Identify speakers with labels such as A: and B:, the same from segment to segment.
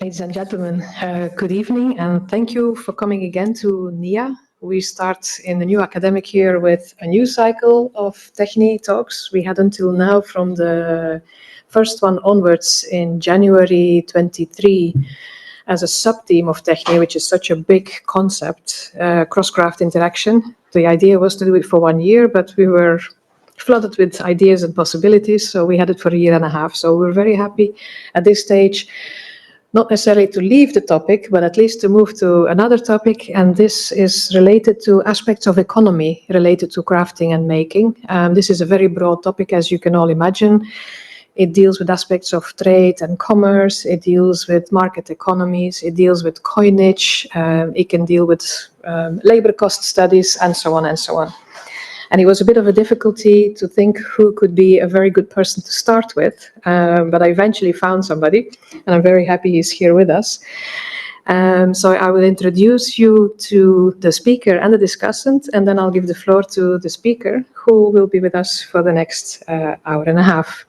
A: Ladies and gentlemen, good evening, and thank you for coming again to NIA. We start in the new academic year with a new cycle of TEXNH talks. We had until now, from the first one onwards in January 23, as a sub-theme of TEXNH, which is such a big concept, cross-craft interaction. The idea was to do it for 1 year, but we were flooded with ideas and possibilities, so we had it for 1.5 years. So we're very happy at this stage, not necessarily to leave the topic, but at least to move to another topic, and this is related to aspects of economy related to crafting and making. This is a very broad topic, as you can all imagine. It deals with aspects of trade and commerce, it deals with market economies, it deals with coinage, it can deal with labor cost studies, and so on and so on. And it was a bit of a difficulty to think who could be a very good person to start with, but I eventually found somebody, and I'm very happy he's here with us. So I will introduce you to the speaker and the discussant, and then I'll give the floor to the speaker, who will be with us for the next 1.5 hours.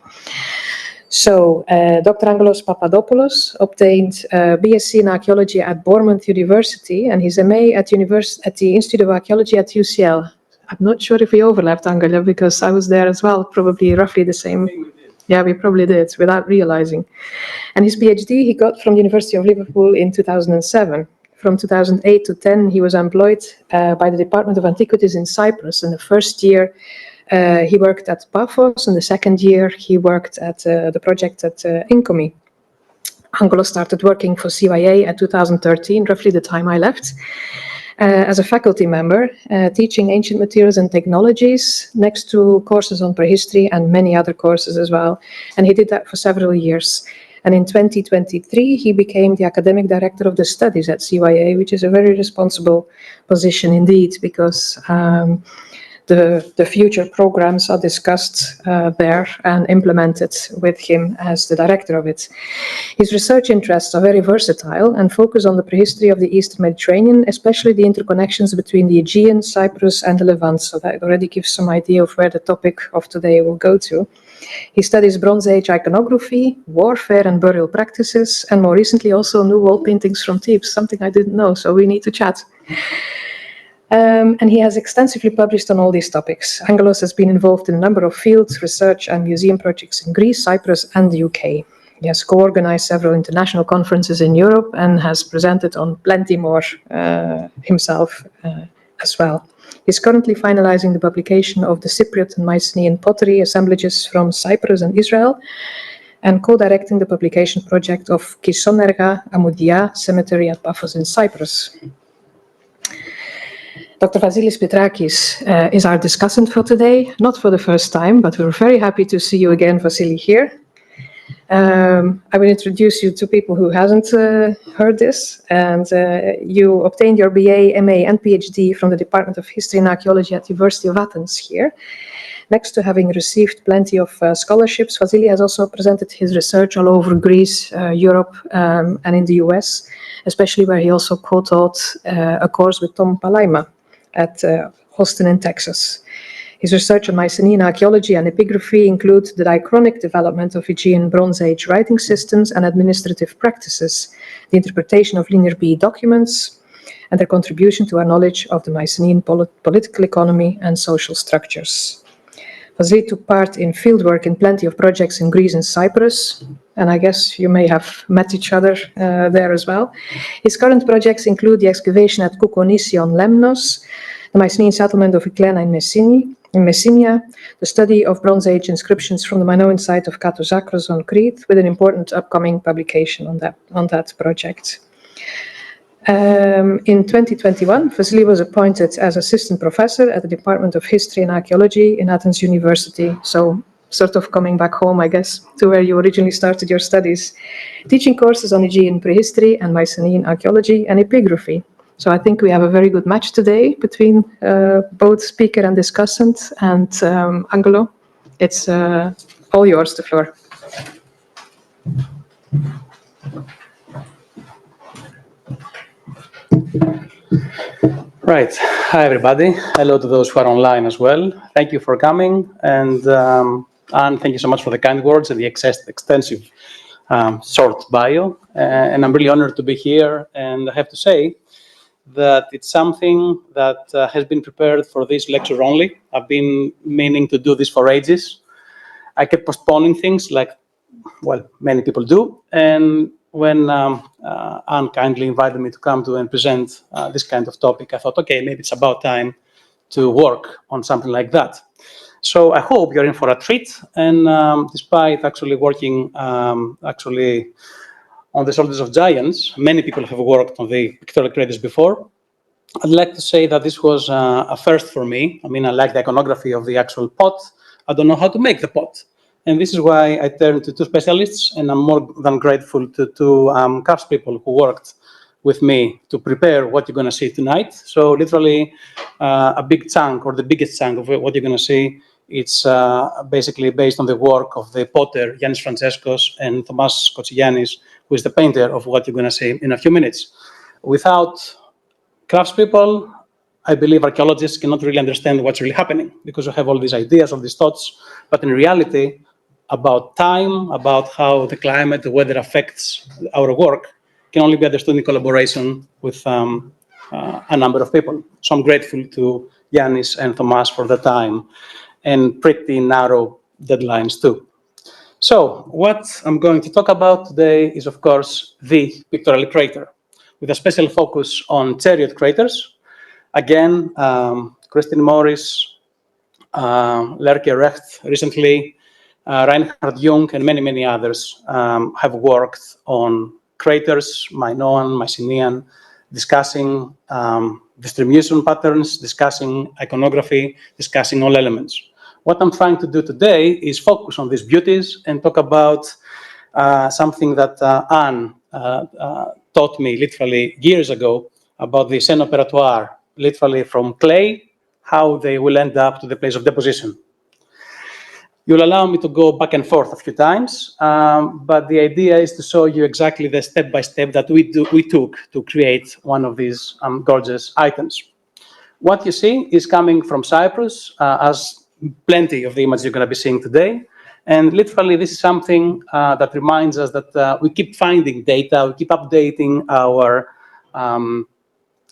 A: So, Dr. Angelos Papadopoulos obtained BSc in Archaeology at Bournemouth University, and his MA at the Institute of Archaeology at UCL. I'm not sure if we overlapped, Angela, because I was there as well, probably roughly the same. Yeah, we probably did, without realizing. And his PhD he got from the University of Liverpool in 2007. From 2008 to 10, he was employed by the Department of Antiquities in Cyprus. In the first year, he worked at Paphos, and the second year, he worked at the project at Incomi. Angelos started working for CYA at 2013, roughly the time I left. As a faculty member, teaching ancient materials and technologies next to courses on prehistory and many other courses as well. And he did that for several years. And in 2023, he became the academic director of the studies at CYA, which is a very responsible position indeed, because the future programs are discussed there and implemented with him as the director of it. His research interests are very versatile and focus on the prehistory of the Eastern Mediterranean, especially the interconnections between the Aegean, Cyprus, and the Levant. So that already gives some idea of where the topic of today will go to. He studies Bronze Age iconography, warfare and burial practices, and more recently also new wall paintings from Thebes, something I didn't know, so we need to chat. And he has extensively published on all these topics. Angelos has been involved in a number of field research and museum projects in Greece, Cyprus, and the UK. He has co-organized several international conferences in Europe and has presented on plenty more himself as well. He's currently finalizing the publication of the Cypriot and Mycenaean pottery assemblages from Cyprus and Israel, and co-directing the publication project of Kisonerga Amoudia Cemetery at Paphos in Cyprus. Dr. Vasilis Petrakis is our discussant for today, not for the first time, but we're very happy to see you again, Vasili, here. I will introduce you to people who hasn't heard this, and you obtained your BA, MA, and PhD from the Department of History and Archaeology at the University of Athens here. Next to having received plenty of scholarships, Vasili has also presented his research all over Greece, Europe, and in the US, especially where he also co-taught a course with Tom Palaima at Austin in Texas. His research on Mycenaean archaeology and epigraphy includes the diachronic development of Aegean Bronze Age writing systems and administrative practices, the interpretation of linear B documents, and their contribution to our knowledge of the Mycenaean political economy and social structures. Vasili took part in fieldwork in plenty of projects in Greece and Cyprus, and I guess you may have met each other there as well. His current projects include the excavation at Koukonisi on Lemnos, the Mycenaean settlement of Eklena in Messenia, the study of Bronze Age inscriptions from the Minoan site of Katozakros on Crete, with an important upcoming publication on that project. In 2021, Vasili was appointed as assistant professor at the Department of History and Archaeology in Athens University, so sort of coming back home, I guess, to where you originally started your studies, teaching courses on Aegean prehistory and Mycenaean archaeology and epigraphy. So I think we have a very good match today between both speaker and discussant, and Angelo, it's all yours, the floor.
B: Right. Hi, everybody. Hello to those who are online as well. Thank you for coming, and thank you so much for the kind words and the extensive short bio. and I'm really honored to be here. And I have to say that it's something that has been prepared for this lecture only. I've been meaning to do this for ages. I kept postponing things like, well, many people do. And when Anne kindly invited me to come to and present this kind of topic, I thought, okay, maybe it's about time to work on something like that. So I hope you're in for a treat. And despite actually working on the shoulders of giants, many people have worked on the pictorial craters before. I'd like to say that this was a first for me. I mean, I like the iconography of the actual pot. I don't know how to make the pot. And this is why I turned to two specialists, and I'm more than grateful to two craftspeople who worked with me to prepare what you're going to see tonight. So literally a big chunk, or the biggest chunk of what you're going to see, it's basically based on the work of the potter Yannis Franceskos and Thomas Kotsigiannis, who is the painter of what you're going to see in a few minutes. Without craftspeople, I believe archaeologists cannot really understand what's really happening, because we have all these ideas, all these thoughts, but in reality, about time, about how the climate, the weather affects our work, can only be understood in collaboration with a number of people. So I'm grateful to Yannis and Thomas for the time and pretty narrow deadlines too. So what I'm going to talk about today is, of course, the pictorial crater, with a special focus on chariot craters. Again, Christine Morris, Lerke Recht recently, Reinhard Jung, and many, many others have worked on craters, Minoan, Mycenaean, discussing distribution patterns, discussing iconography, discussing all elements. What I'm trying to do today is focus on these beauties and talk about something that Anne taught me literally years ago about the scène opératoire, literally from clay, how they will end up to the place of deposition. You'll allow me to go back and forth a few times, but the idea is to show you exactly the step-by-step that we took to create one of these gorgeous items. What you see is coming from Cyprus, as plenty of the images you're going to be seeing today. And literally, this is something that reminds us that we keep finding data, we keep updating our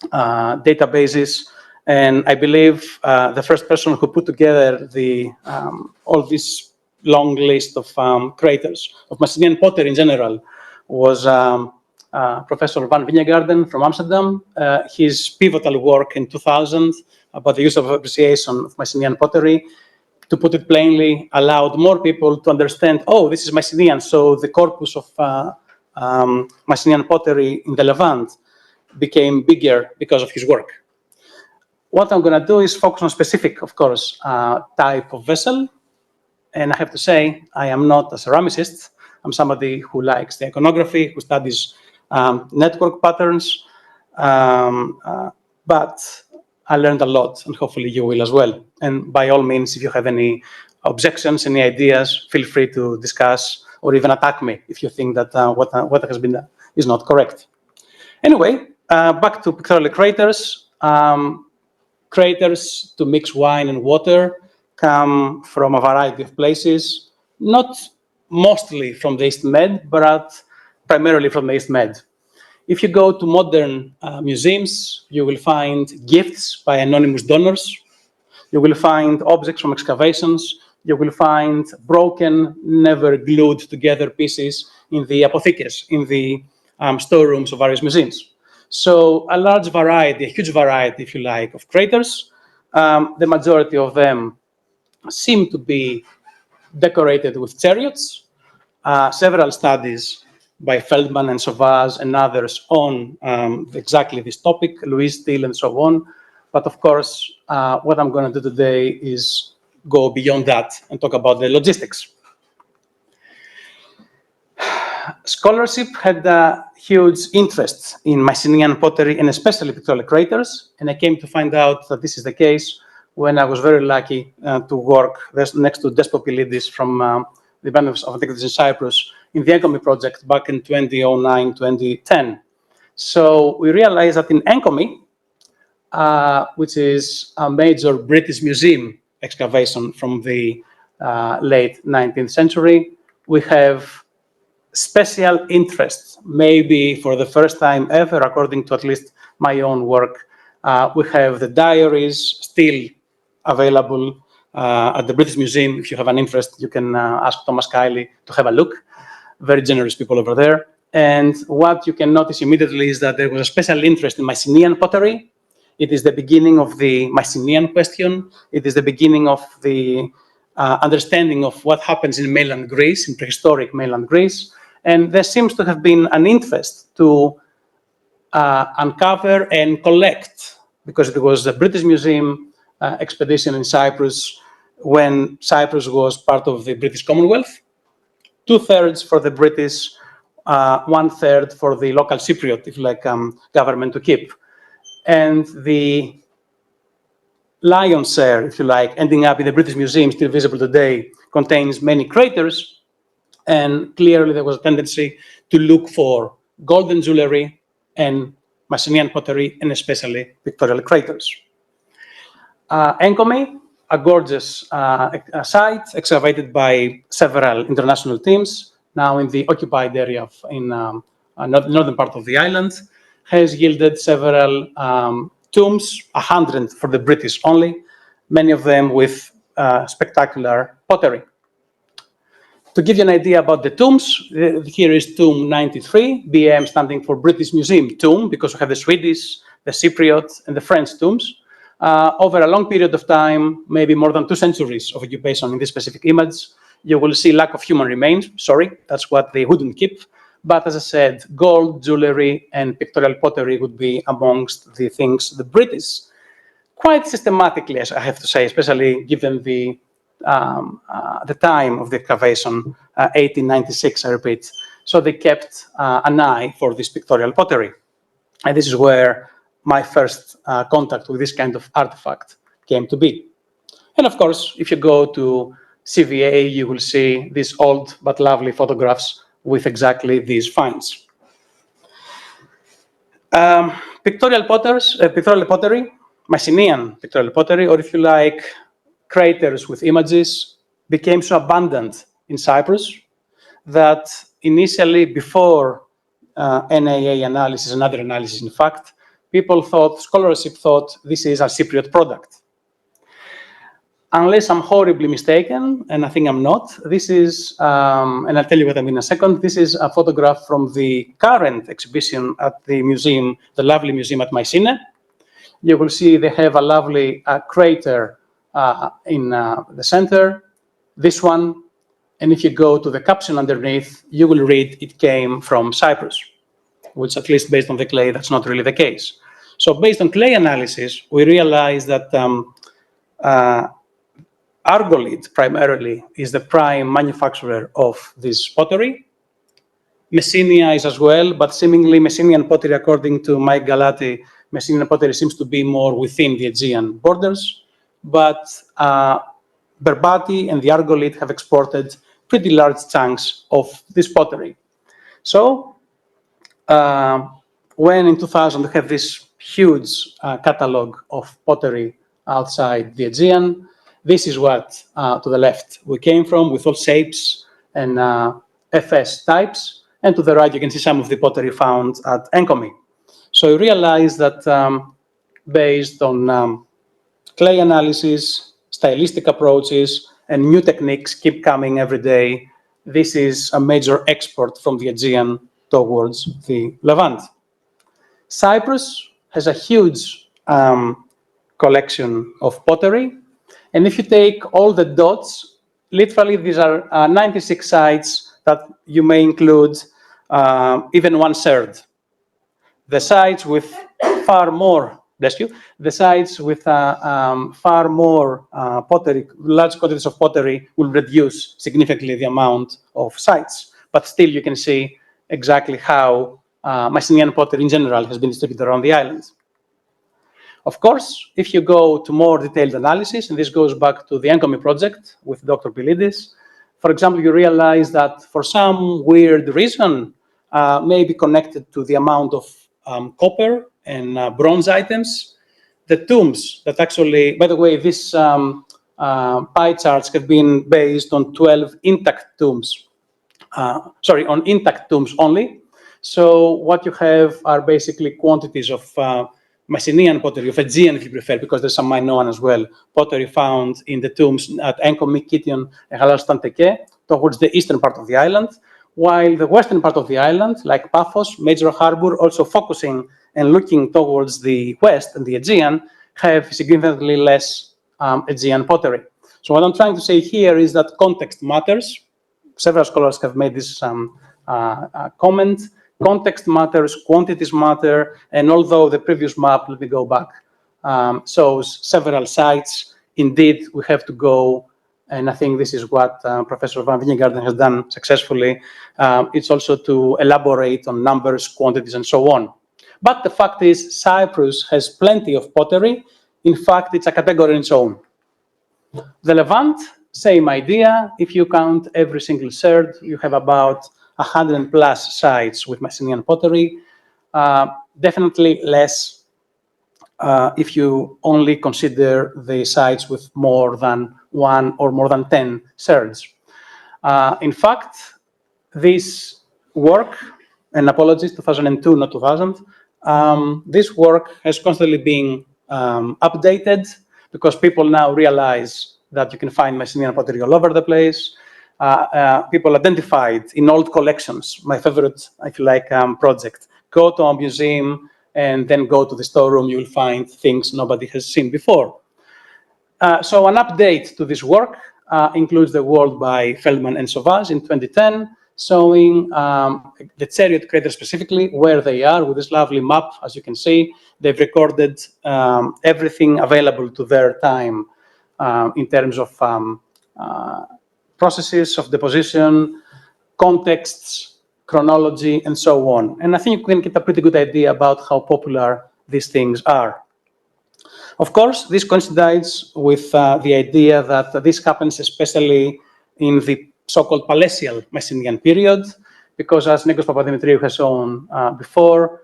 B: databases. And I believe the first person who put together all this long list of craters, of Mycenaean pottery in general, was Professor Van Vingegaarden from Amsterdam. His pivotal work in 2000 about the use of appreciation of Mycenaean pottery, to put it plainly, allowed more people to understand, oh, this is Mycenaean, so the corpus of Mycenaean pottery in the Levant became bigger because of his work. What I'm going to do is focus on specific, of course, type of vessel. And I have to say, I am not a ceramicist. I'm somebody who likes the iconography, who studies network patterns. But I learned a lot, and hopefully you will as well. And by all means, if you have any objections, any ideas, feel free to discuss or even attack me if you think that what has been done is not correct. Anyway, back to pictorial craters. Craters to mix wine and water come from a variety of places, not mostly from the East Med, but primarily from the East Med. If you go to modern museums, you will find gifts by anonymous donors. You will find objects from excavations. You will find broken, never glued together pieces in the apotheques, in the storerooms of various museums. So a large variety, a huge variety, if you like, of craters. The majority of them seem to be decorated with chariots. Several studies by Feldman and Sauvage and others on exactly this topic, Louis Steele and so on. But of course, what I'm going to do today is go beyond that and talk about the logistics. Scholarship had a huge interest in Mycenaean pottery and especially pictorial craters, and I came to find out that this is the case when I was very lucky to work next to Despopilidis from the Band of Antiquities in Cyprus in the Enkomi project back in 2009, 2010. So we realized that in Enkomi, which is a major British museum excavation from the late 19th century, we have special interest, maybe for the first time ever, according to at least my own work. We have the diaries still available at the British Museum. If you have an interest, you can ask Thomas Kiley to have a look. Very generous people over there. And what you can notice immediately is that there was a special interest in Mycenaean pottery. It is the beginning of the Mycenaean question. It is the beginning of the understanding of what happens in mainland Greece, in prehistoric mainland Greece. And there seems to have been an interest to uncover and collect, because it was the British Museum expedition in Cyprus when Cyprus was part of the British Commonwealth. 2/3 for the British, 1/3 for the local Cypriot, if you like, government to keep. And the lion's share, if you like, ending up in the British Museum, still visible today, contains many craters. And clearly there was a tendency to look for golden jewelry and Mycenaean pottery, and especially pictorial craters. Enkomi, a gorgeous site excavated by several international teams, now in the occupied area in northern part of the island, has yielded several tombs, 100 for the British only, many of them with spectacular pottery. To give you an idea about the tombs, here is tomb 93, BM standing for British Museum tomb, because we have the Swedish, the Cypriot, and the French tombs. Over a long period of time, maybe more than 2 centuries of occupation in this specific image, you will see lack of human remains. Sorry, that's what they wouldn't keep. But as I said, gold, jewelry, and pictorial pottery would be amongst the things the British, quite systematically, as I have to say, especially given the time of the excavation, 1896, I repeat. So they kept an eye for this pictorial pottery. And this is where my first contact with this kind of artifact came to be. And of course, if you go to CVA, you will see these old but lovely photographs with exactly these finds. Pictorial pottery, Mycenaean pictorial pottery, or if you like, craters with images, became so abundant in Cyprus that initially, before NAA analysis and other analysis, in fact, scholarship thought this is a Cypriot product. Unless I'm horribly mistaken, and I think I'm not, this is, and I'll tell you what I mean in a second, this is a photograph from the current exhibition at the museum, the lovely museum at Mycenaean. You will see they have a lovely crater in the center, this one, and if you go to the caption underneath, you will read it came from Cyprus, which at least based on the clay, that's not really the case. So based on clay analysis, we realized that Argolith primarily is the prime manufacturer of this pottery. Messenia is as well, but seemingly Messenian pottery, according to Mike Galati, Messenian pottery seems to be more within the Aegean borders. But Berbati and the Argolith have exported pretty large chunks of this pottery. So when in 2000 we have this huge catalog of pottery outside the Aegean, this is what, to the left, we came from, with all shapes and FS types. And to the right, you can see some of the pottery found at Enkomi. So you realize that based on clay analysis, stylistic approaches, and new techniques keep coming every day, this is a major export from the Aegean towards the Levant. Cyprus has a huge collection of pottery. And if you take all the dots, literally these are 96 sites that you may include even 1/3. The sites with far more, the sites with far more pottery, large quantities of pottery will reduce significantly the amount of sites. But still you can see exactly how Mycenaean pottery in general has been distributed around the island. Of course, if you go to more detailed analysis, and this goes back to the Enkomi project with Dr. Pilidis, for example, you realize that for some weird reason, maybe connected to the amount of copper and bronze items, the tombs that actually, by the way, these pie charts have been based on 12 intact tombs on intact tombs only. So what you have are basically quantities of Mycenaean pottery, of Aegean if you prefer, because there's some Minoan as well, pottery found in the tombs at Enkomi, Kition, and Halastan-Teke, towards the eastern part of the island, while the western part of the island, like Paphos, major harbor, also focusing and looking towards the west and the Aegean, have significantly less Aegean pottery. So what I'm trying to say here is that context matters. Several scholars have made this comment. Context matters, quantities matter, and although the previous map, let me go back, shows several sites, indeed we have to go, and I think this is what Professor Van Vingegaarden has done successfully. It's also to elaborate on numbers, quantities, and so on. But the fact is, Cyprus has plenty of pottery. In fact, it's a category in its own. The Levant, same idea. If you count every single third, you have about 100 plus sites with Mycenaean pottery. Definitely less if you only consider the sites with more than 1 or more than 10 thirds. In fact, this work, and apologies, 2002, not 2000, this work has constantly been updated because people now realize that you can find Mycenaean pottery all over the place. People identified in old collections, my favorite, if you like, project. Go to a museum and then go to the storeroom, you will find things nobody has seen before. So an update to this work includes the work by Feldman and Sauvage in 2010, showing the chariot craters specifically, where they are with this lovely map. As you can see, they've recorded everything available to their time in terms of processes of deposition, contexts, chronology, and so on. And I think you can get a pretty good idea about how popular these things are. Of course, this coincides with the idea that this happens especially in the so-called palatial Mycenaean period, because as Nikos Papadimitriou has shown before,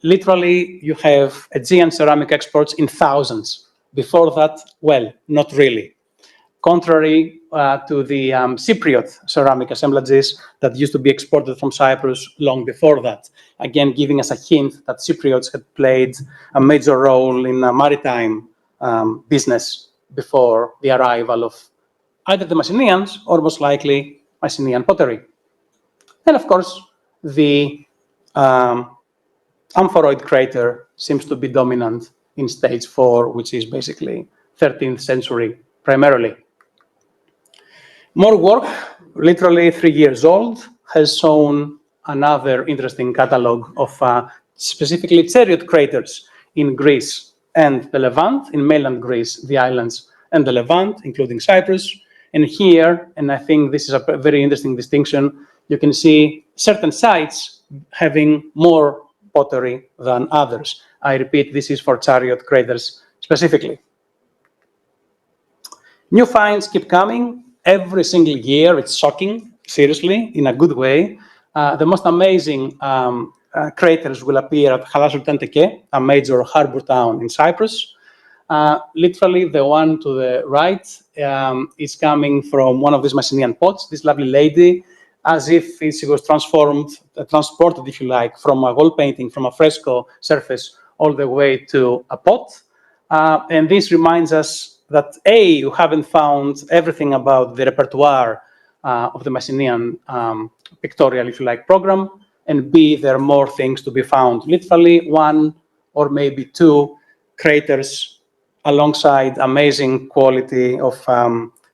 B: literally you have Aegean ceramic exports in thousands. Before that, well, not really. Contrary to the Cypriot ceramic assemblages that used to be exported from Cyprus long before that. Again, giving us a hint that Cypriots had played a major role in maritime business before the arrival of either the Mycenaeans or most likely Mycenaean pottery. And of course, the amphoroid crater seems to be dominant in stage 4, which is basically 13th century primarily. More work, literally 3 years old, has shown another interesting catalog of specifically chariot craters in Greece and the Levant, in mainland Greece, the islands, and the Levant, including Cyprus. And here, and I think this is a very interesting distinction, you can see certain sites having more pottery than others. I repeat, this is for chariot craters specifically. New finds keep coming. Every single year, it's shocking, seriously, in a good way. The most amazing craters will appear at Halassultan-Teke, a major harbor town in Cyprus. Literally, the one to the right is coming from one of these Mycenaean pots. This lovely lady, as if she was transported, if you like, from a wall painting, from a fresco surface, all the way to a pot. And this reminds us that A, you haven't found everything about the repertoire of the Mycenaean pictorial, if you like, program, and B, there are more things to be found. Literally 1 or maybe 2 craters alongside amazing quality of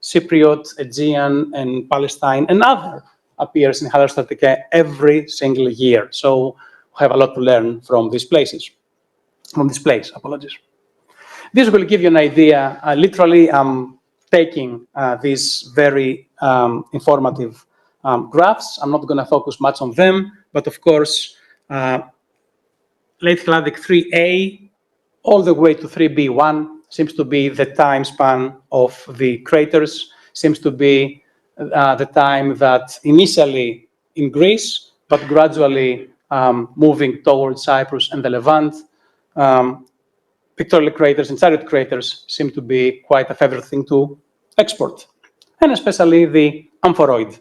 B: Cypriot, Aegean, and Palestine, and other appears in Halassultan-Teke every single year. So we have a lot to learn from these places, from this place, apologies. This will give you an idea. Literally, I'm taking these very informative graphs. I'm not going to focus much on them, but of course, late Helladic 3A all the way to 3B1 seems to be the time span of the craters, seems to be the time that initially in Greece, but gradually moving towards Cyprus and the Levant. Pictorial craters and chariot craters seem to be quite a favorite thing to export, and especially the amphoroid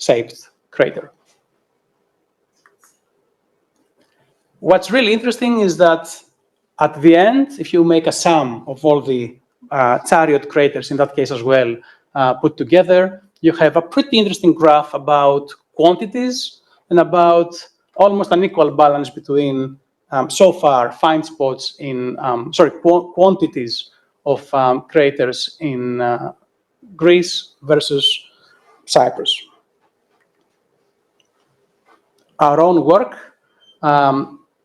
B: shaped crater. What's really interesting is that at the end, if you make a sum of all the chariot craters, in that case as well, put together, you have a pretty interesting graph about quantities and about almost an equal balance between, so far, find spots in, quantities of craters in Greece versus Cyprus. Our own work,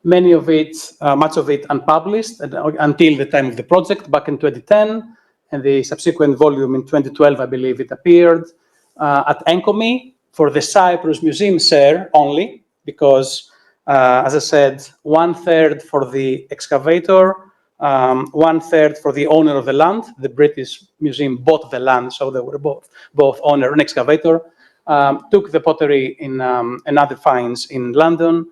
B: many of it, much of it unpublished until the time of the project back in 2010, and the subsequent volume in 2012, I believe it appeared, at ENCOME for the Cyprus Museum share only, because, as I said, 1/3 for the excavator, 1/3 for the owner of the land. The British Museum bought the land, so they were both owner and excavator. Took the pottery in and other finds in London.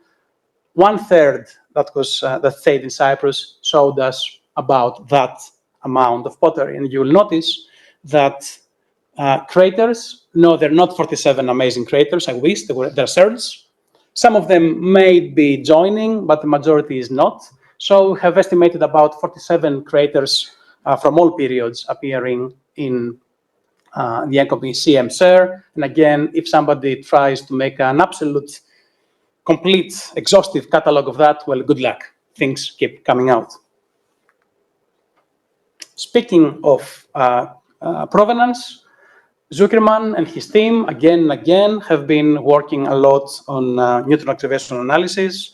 B: 1/3 that stayed in Cyprus showed us about that amount of pottery, and you'll notice that craters, no, they're not 47 amazing craters. I wish they're surges. Some of them may be joining, but the majority is not. So we have estimated about 47 craters from all periods appearing in the ENCOME CM share. And again, if somebody tries to make an absolute, complete, exhaustive catalog of that, well, good luck. Things keep coming out. Speaking of provenance, Zuckerman and his team, again and again, have been working a lot on neutron activation analysis.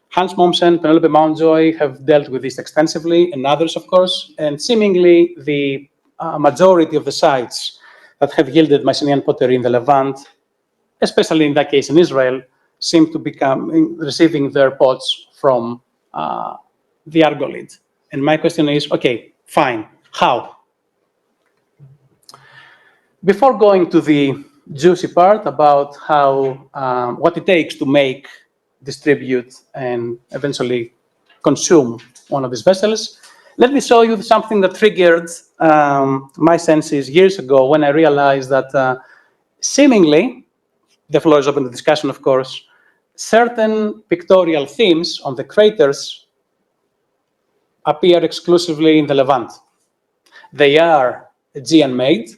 B: Hans Mommsen, Penelope Mountjoy have dealt with this extensively, and others, of course, and seemingly the majority of the sites that have yielded Mycenaean pottery in the Levant, especially in that case in Israel, seem to become receiving their pots from the Argolid. And my question is, okay, fine, how? Before going to the juicy part about how, what it takes to make, distribute, and eventually consume one of these vessels, let me show you something that triggered my senses years ago when I realized that seemingly, the floor is open to discussion, of course, certain pictorial themes on the craters appear exclusively in the Levant. They are Aegean-made,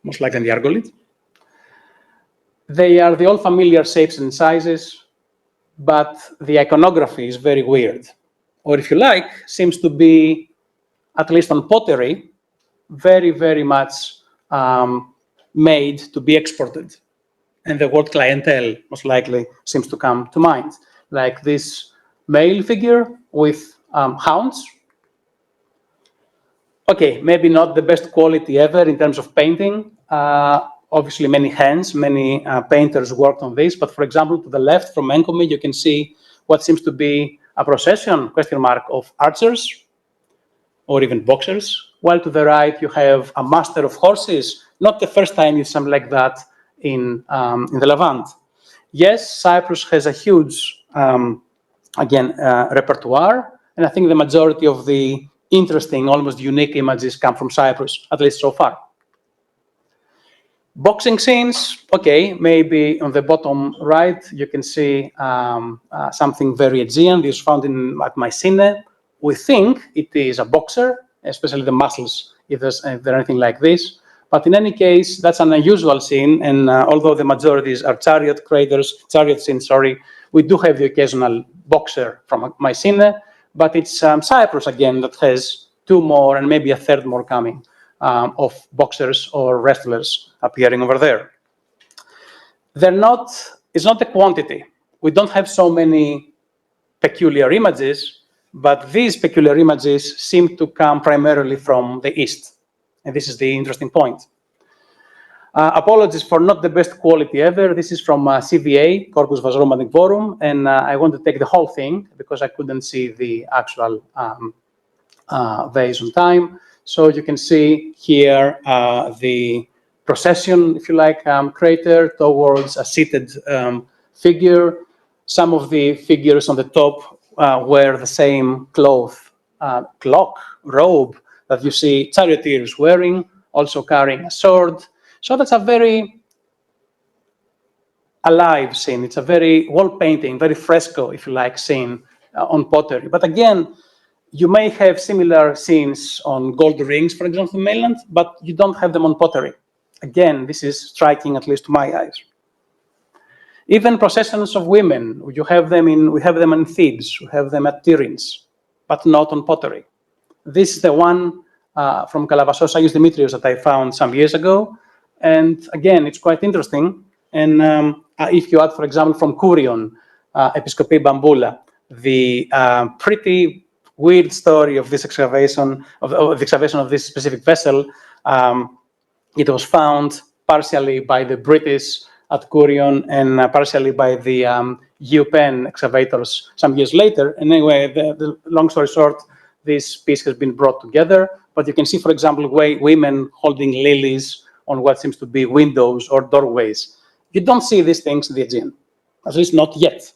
B: most likely in the Argolid. They are the all familiar shapes and sizes, but the iconography is very weird. Or if you like, seems to be, at least on pottery, very, very much made to be exported. And the word clientele most likely seems to come to mind. Like this male figure with hounds. Okay, maybe not the best quality ever in terms of painting. Obviously, many hands, many painters worked on this. But for example, to the left from ENCOME, you can see what seems to be a procession, question mark, of archers or even boxers. While to the right, you have a master of horses. Not the first time you see something like that in the Levant. Yes, Cyprus has a huge, repertoire. And I think the majority of the interesting, almost unique images come from Cyprus, at least so far. Boxing scenes, okay, maybe on the bottom right, you can see something very Aegean. This is found at Mycenaean. We think it is a boxer, especially the muscles, if there's anything like this. But in any case, that's an unusual scene. And although the majorities are chariot scenes, we do have the occasional boxer from Mycenaean. But it's Cyprus, again, that has two more and maybe a third more coming of boxers or wrestlers appearing over there. It's not the quantity. We don't have so many peculiar images, but these peculiar images seem to come primarily from the East. And this is the interesting point. Apologies for not the best quality ever. This is from CVA, Corpus Vasorum Antiquorum, and I want to take the whole thing because I couldn't see the actual vase on time. So you can see here the procession, if you like, crater towards a seated figure. Some of the figures on the top wear the same robe that you see charioteers wearing, also carrying a sword. So that's a very alive scene. It's a very wall painting, very fresco, if you like, scene on pottery. But again, you may have similar scenes on gold rings, for example, in mainland, but you don't have them on pottery. Again, this is striking, at least to my eyes. Even processions of women, we have them in Thebes, we have them at Tiryns, but not on pottery. This is the one from Kalavassos, Agios Dimitrios, that I found some years ago. And again, it's quite interesting. And if you add, for example, from Kourion, Episkopie Bamboula, the pretty weird story of this excavation, of the excavation of this specific vessel, it was found partially by the British at Kourion and partially by the UPenn excavators some years later. And anyway, the long story short, this piece has been brought together. But you can see, for example, women holding lilies on what seems to be windows or doorways. You don't see these things in the Aegean, at least not yet.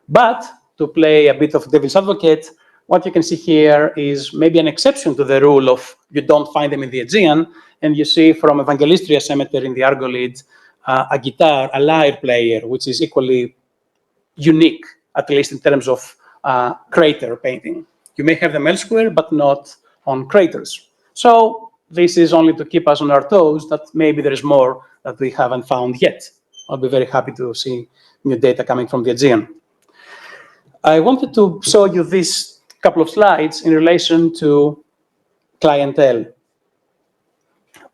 B: But to play a bit of devil's advocate, what you can see here is maybe an exception to the rule of you don't find them in the Aegean. And you see from Evangelistria Cemetery in the Argolid, a guitar, a lyre player, which is equally unique, at least in terms of crater painting. You may have them elsewhere, but not on craters. So this is only to keep us on our toes that maybe there is more that we haven't found yet. I'll be very happy to see new data coming from the Aegean. I wanted to show you this couple of slides in relation to clientele.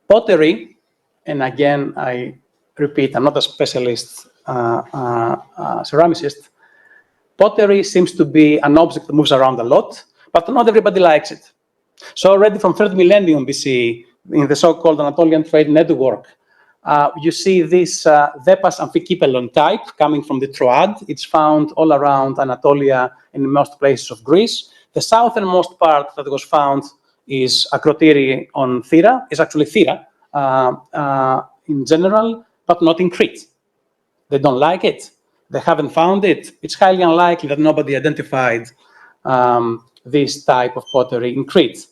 B: Pottery, and again, I repeat, I'm not a specialist ceramicist. Pottery seems to be an object that moves around a lot, but not everybody likes it. So already from 3rd millennium BC, in the so-called Anatolian trade network, you see this Depas amphikipelon type coming from the Troad. It's found all around Anatolia and in most places of Greece. The southernmost part that was found is Akrotiri on Thera, is actually Thera in general, but not in Crete. They don't like it. They haven't found it. It's highly unlikely that nobody identified this type of pottery in Crete.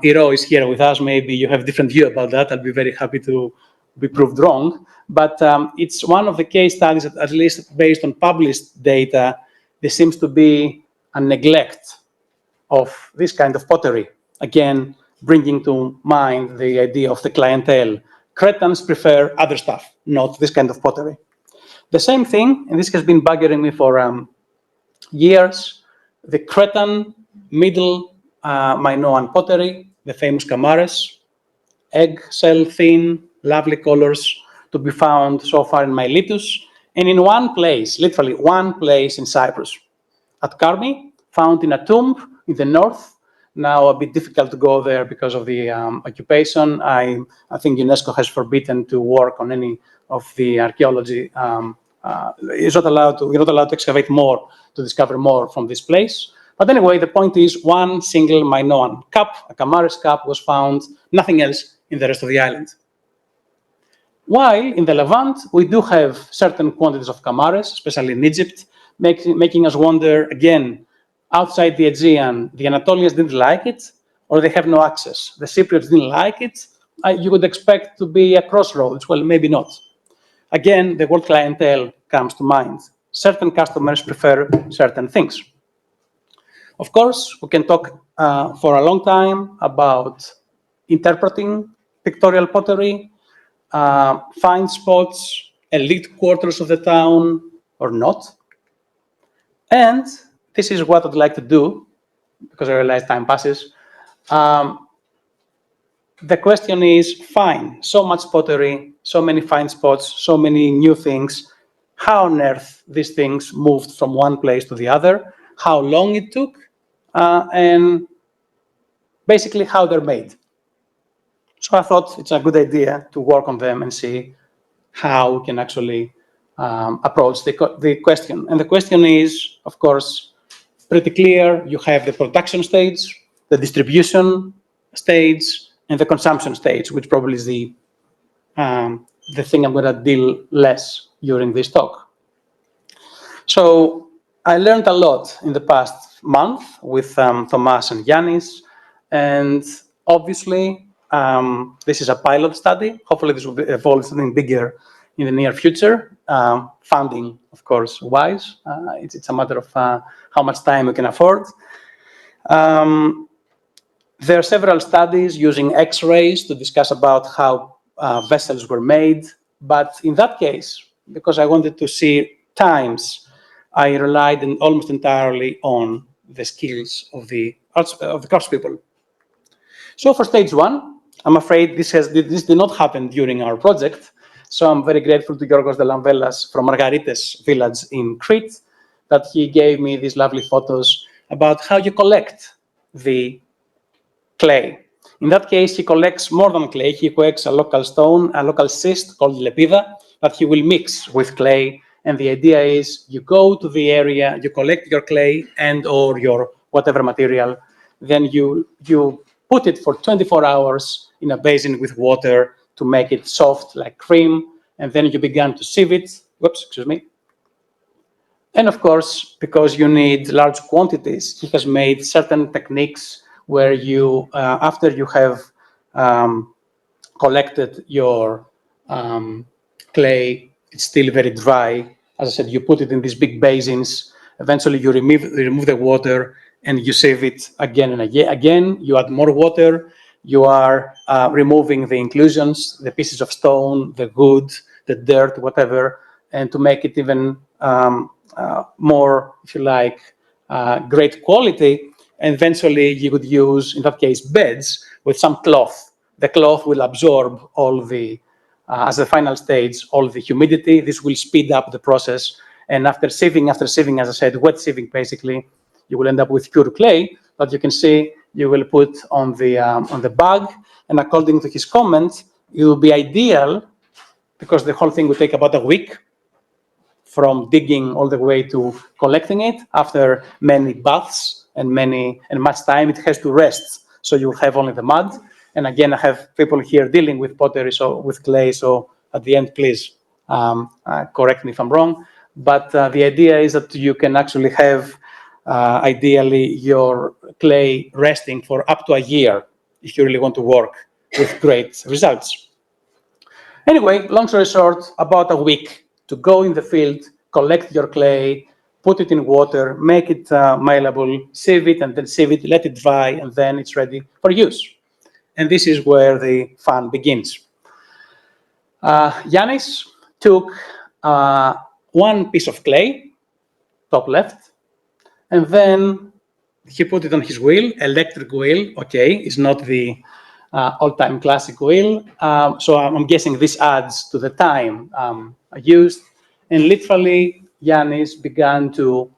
B: Iro is here with us. Maybe you have a different view about that. I'll be very happy to be proved wrong. But it's one of the case studies that, at least based on published data, there seems to be a neglect of this kind of pottery. Again, bringing to mind the idea of the clientele. Cretans prefer other stuff, not this kind of pottery. The same thing, and this has been bugging me for years, the Cretan middle Minoan pottery, the famous kamares, egg shell thin, lovely colors to be found so far in Miletus, and in one place, literally one place in Cyprus, at Karmi, found in a tomb in the north. Now a bit difficult to go there because of the occupation. I think UNESCO has forbidden to work on any of the archaeology. You're not allowed to excavate more, to discover more from this place. But anyway, the point is one single Minoan cup, a Kamares cup, was found, nothing else in the rest of the island. While in the Levant, we do have certain quantities of Kamares, especially in Egypt, making us wonder, again, outside the Aegean, the Anatolians didn't like it, or they have no access. The Cypriots didn't like it. You would expect to be a crossroads. Well, maybe not. Again, the word clientele comes to mind. Certain customers prefer certain things. Of course, we can talk for a long time about interpreting pictorial pottery, find spots, elite quarters of the town, or not. And this is what I'd like to do, because I realize time passes. The question is, fine, so much pottery, so many fine spots, so many new things. How on earth these things moved from one place to the other, how long it took, and basically how they're made. So I thought it's a good idea to work on them and see how we can actually approach the question. And the question is, of course, pretty clear. You have the production stage, the distribution stage, and the consumption stage, which probably is the thing I'm going to deal less during this talk. So I learned a lot in the past month with Tomas and Yannis, and obviously this is a pilot study. Hopefully this will evolve something bigger in the near future. Funding, of course, wise. It's a matter of how much time we can afford. There are several studies using X-rays to discuss about how vessels were made. But in that case, because I wanted to see times, I relied almost entirely on the skills of the craftspeople. So for stage one, I'm afraid this did not happen during our project. So I'm very grateful to Georgos Delamvelas from Margarites village in Crete that he gave me these lovely photos about how you collect the clay. In that case, he collects more than clay. He collects a local stone, a local cyst called lepida, that he will mix with clay. And the idea is you go to the area, you collect your clay and or your whatever material, then you put it for 24 hours in a basin with water to make it soft like cream, and then you begin to sieve it. Whoops, excuse me. And of course, because you need large quantities, he has made certain techniques where you, after you have collected your clay, it's still very dry. As I said, you put it in these big basins. Eventually, you remove the water and you sieve it again and again. You add more water. You are removing the inclusions, the pieces of stone, the wood, the dirt, whatever, and to make it even more, if you like, great quality. And eventually, you could use, in that case, beds with some cloth. The cloth will absorb all the, as the final stage, all the humidity. This will speed up the process. And after sieving, as I said, wet sieving, basically, you will end up with pure clay that you can see you will put on the bag. And according to his comment, it will be ideal because the whole thing will take about a week from digging all the way to collecting it. After many baths and much time, it has to rest. So you will have only the mud. And again, I have people here dealing with pottery, so with clay. So at the end, please correct me if I'm wrong. But the idea is that you can actually have, ideally, your clay resting for up to a year if you really want to work with great results. Anyway, long story short, about a week to go in the field, collect your clay, put it in water, make it malleable, sieve it, and then sieve it, let it dry, and then it's ready for use. And this is where the fun begins. Yanis took one piece of clay, top left, and then he put it on his wheel, electric wheel, okay, it's not the all-time classic wheel. So I'm guessing this adds to the time used. And literally, Yanis began to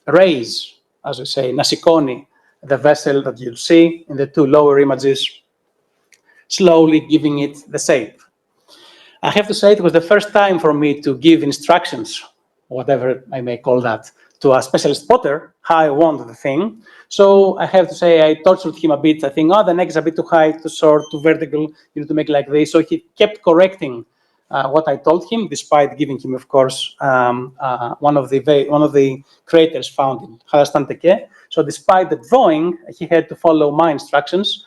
B: raise, as we say, nasikoni, the vessel that you'll see in the two lower images, slowly giving it the shape. I have to say it was the first time for me to give instructions, whatever I may call that, to a specialist potter, how I want the thing. So I have to say I tortured him a bit. I think, oh, the neck is a bit too high, too short, too vertical. You need to make like this. So he kept correcting what I told him, despite giving him, of course, one of the craters found in Harastanteke. So despite the drawing, he had to follow my instructions.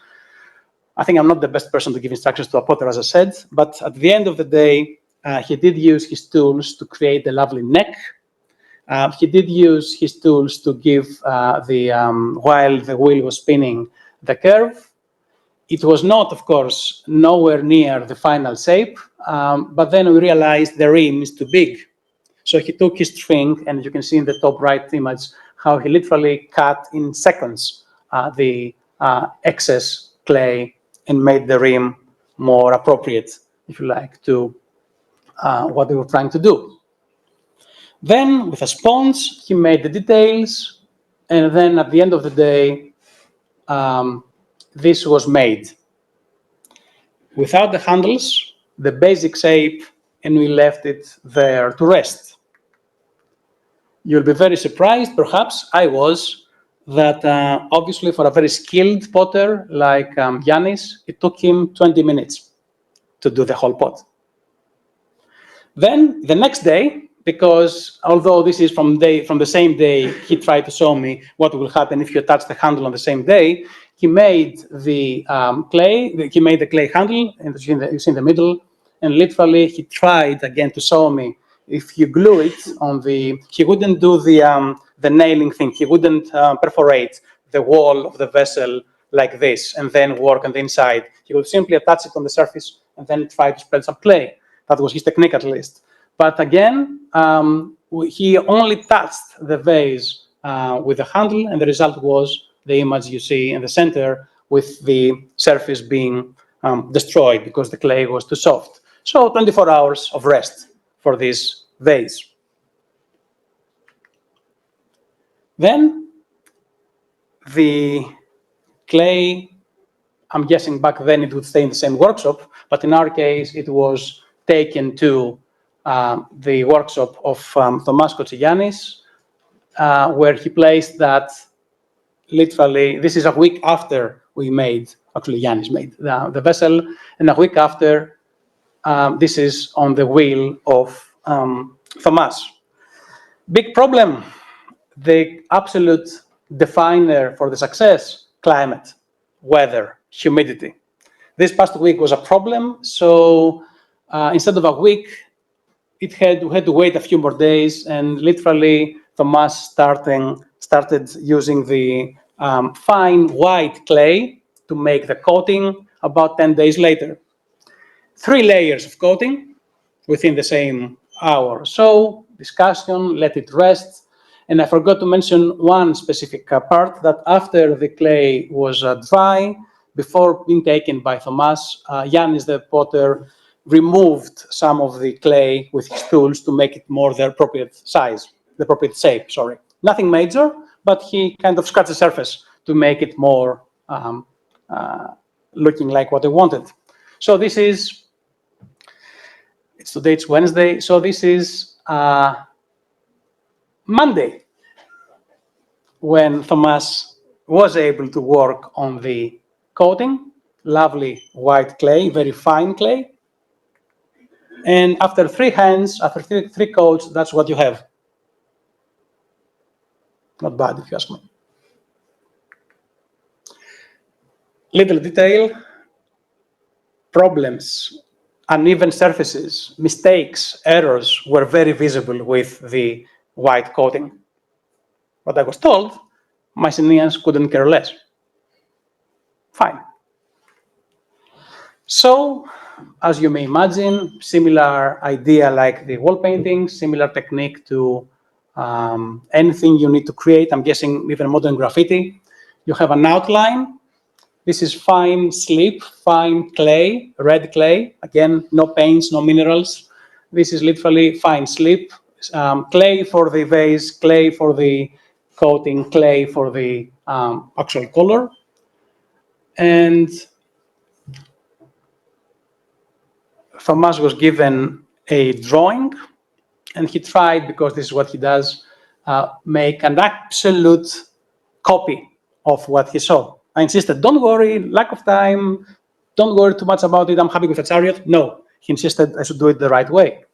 B: I think I'm not the best person to give instructions to a potter, as I said, but at the end of the day, he did use his tools to create a lovely neck. He did use his tools to give while the wheel was spinning, the curve. It was not, of course, nowhere near the final shape, but then we realized the rim is too big. So he took his string, and you can see in the top right image how he literally cut in seconds the excess clay and made the rim more appropriate, if you like, to what they were trying to do. Then, with a sponge, he made the details, and then at the end of the day, this was made. Without the handles, the basic shape, and we left it there to rest. You'll be very surprised, perhaps I was, that obviously for a very skilled potter like Yanis, it took him 20 minutes to do the whole pot. Then the next day, because although this is from the same day, he tried to show me what will happen if you touch the handle on the same day, he made the clay handle, and you see in the middle, and literally he tried again to show me if you glue it on he wouldn't do the nailing thing. He wouldn't perforate the wall of the vessel like this and then work on the inside. He would simply attach it on the surface and then try to spread some clay. That was his technique, at least. But again, he only touched the vase with the handle, and the result was the image you see in the center with the surface being destroyed because the clay was too soft. So 24 hours of rest for this vase. Then the clay, I'm guessing back then it would stay in the same workshop, but in our case it was taken to the workshop of Thomas Kotsigiannis, where he placed that literally, this is a week after we made, actually Yannis made the vessel, and a week after this is on the wheel of Thomas. Big problem, the absolute definer for the success, climate, weather, humidity. This past week was a problem, so instead of a week, we had to wait a few more days, and literally Thomas started using the fine white clay to make the coating about 10 days later. 3 layers of coating within the same hour. So discussion, let it rest. And I forgot to mention one specific part, that after the clay was dry, before being taken by Thomas, Yannis the potter removed some of the clay with his tools to make it more the appropriate size, the appropriate shape, sorry. Nothing major, but he kind of scratched the surface to make it more looking like what they wanted. So this is, today it's Wednesday, so this is Monday, when Thomas was able to work on the coating, lovely white clay, very fine clay. And after 3 hands, after three coats, that's what you have. Not bad, if you ask me. Little detail, problems, uneven surfaces, mistakes, errors were very visible with the white coating. But I was told, Mycenaeans couldn't care less. Fine. So, as you may imagine, similar idea like the wall painting, similar technique to anything you need to create. I'm guessing even modern graffiti. You have an outline. This is fine slip, fine clay, red clay. Again, no paints, no minerals. This is literally fine slip. Clay for the vase, clay for the coating, clay for the actual color. And Thomas was given a drawing, and he tried, because this is what he does, make an absolute copy of what he saw. I insisted, don't worry, lack of time, don't worry too much about it, I'm happy with the chariot. No, he insisted I should do it the right way.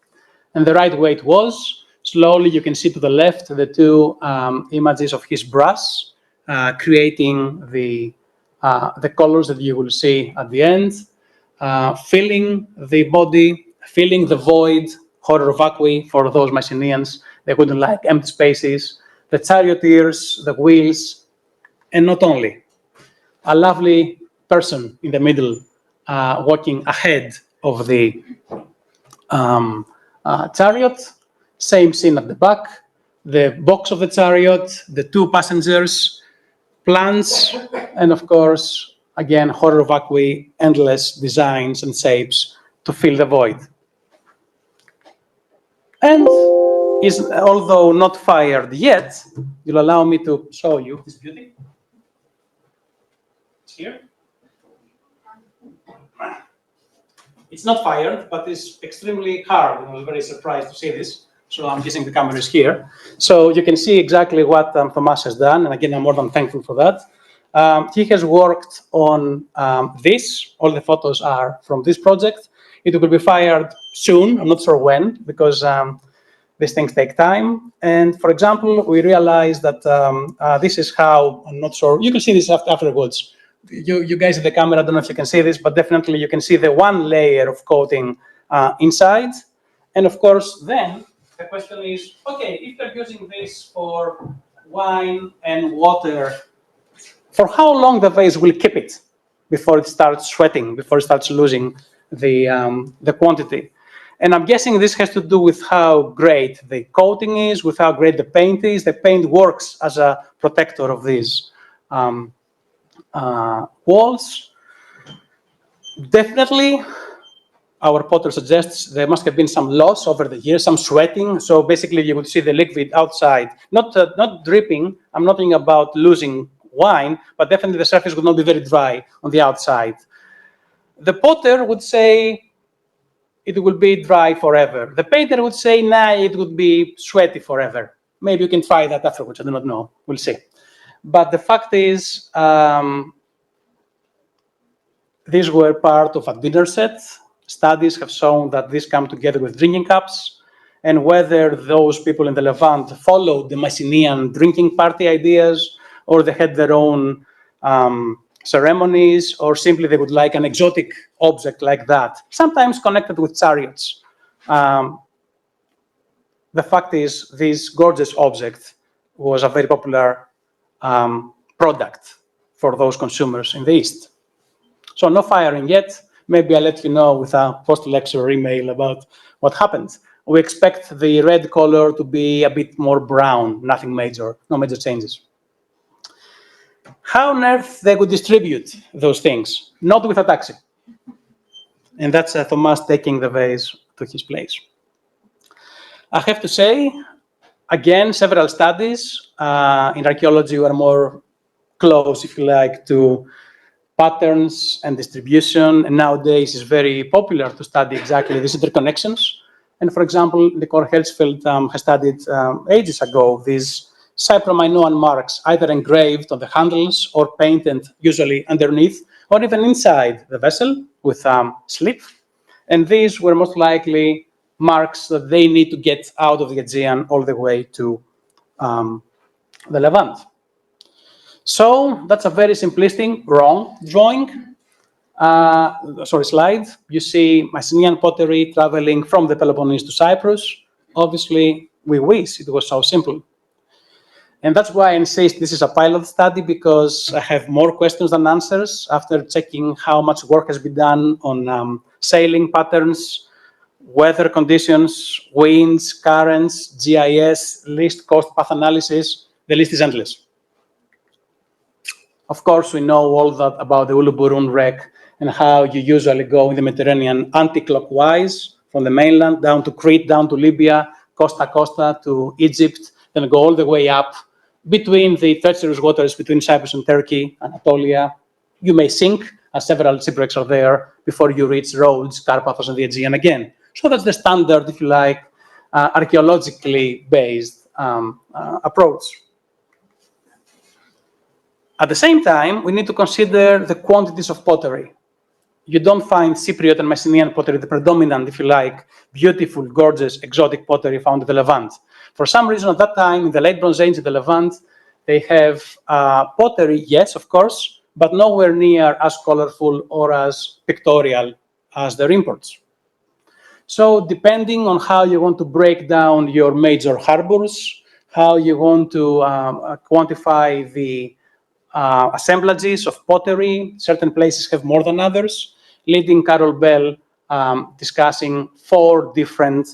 B: And the right way it was. Slowly you can see to the left the 2 images of his brush, creating the colors that you will see at the end, filling the body, filling the void, horror vacui for those Mycenaeans. They wouldn't like empty spaces, the charioteers, the wheels, and not only. A lovely person in the middle walking ahead of the chariot. Same scene at the back, the box of the chariot, the 2 passengers, plants, and of course, again, horror vacui, endless designs and shapes to fill the void. And is, although not fired yet, you'll allow me to show you this beauty. It's here. It's not fired, but it's extremely hard. I was very surprised to see this. So I'm guessing the camera is here. So you can see exactly what Thomas has done. And again, I'm more than thankful for that. He has worked on this. All the photos are from this project. It will be fired soon. I'm not sure when, because these things take time. And for example, we realized that this is how, I'm not sure, you can see this afterwards. You guys in the camera, I don't know if you can see this, but definitely you can see the 1 layer of coating inside. And of course, then the question is, okay, if you're using this for wine and water, for how long the vase will keep it before it starts sweating, before it starts losing the quantity? And I'm guessing this has to do with how great the coating is, with how great the paint is. The paint works as a protector of these walls. Definitely, our potter suggests there must have been some loss over the years, some sweating. So basically, you would see the liquid outside, not dripping. I'm not talking about losing wine, but definitely the surface would not be very dry on the outside. The potter would say it will be dry forever. The painter would say, nah, it would be sweaty forever. Maybe you can try that afterwards. I do not know. We'll see. But the fact is, these were part of a dinner set. Studies have shown that these come together with drinking cups, and whether those people in the Levant followed the Mycenaean drinking party ideas, or they had their own ceremonies, or simply they would like an exotic object like that, sometimes connected with chariots. The fact is, this gorgeous object was a very popular product for those consumers in the East. So no firing yet. Maybe I'll let you know with a post-lecture email about what happened. We expect the red color to be a bit more brown, nothing major, no major changes. How on earth they would distribute those things? Not with a taxi. And that's Thomas taking the vase to his place. I have to say, again, several studies in archaeology were more close, if you like, to patterns and distribution. And nowadays it's very popular to study exactly these interconnections. And for example, Nicole Hertzfeld has studied ages ago these Cypro-Minoan marks, either engraved on the handles or painted, usually underneath, or even inside the vessel with slip. And these were most likely marks that they need to get out of the Aegean all the way to the Levant. So that's a very simplistic, wrong drawing. Slide. You see Mycenaean pottery traveling from the Peloponnese to Cyprus. Obviously, we wish it was so simple. And that's why I insist this is a pilot study, because I have more questions than answers after checking how much work has been done on sailing patterns, weather conditions, winds, currents, GIS, list, cost, path analysis. The list is endless. Of course, we know all that about the Uluburun wreck and how you usually go in the Mediterranean anti-clockwise from the mainland down to Crete, down to Libya, Costa Costa to Egypt, then go all the way up between the treacherous waters between Cyprus and Turkey, Anatolia. You may sink, as several shipwrecks are there, before you reach Rhodes, Carpathos, and the Aegean again. So that's the standard, if you like, archaeologically based approach. At the same time, we need to consider the quantities of pottery. You don't find Cypriot and Mycenaean pottery, the predominant, if you like, beautiful, gorgeous, exotic pottery found in the Levant. For some reason at that time, in the late Bronze Age in the Levant, they have pottery, yes, of course, but nowhere near as colorful or as pictorial as their imports. So depending on how you want to break down your major harbors, how you want to quantify the assemblages of pottery, certain places have more than others, leading Carol Bell discussing 4 different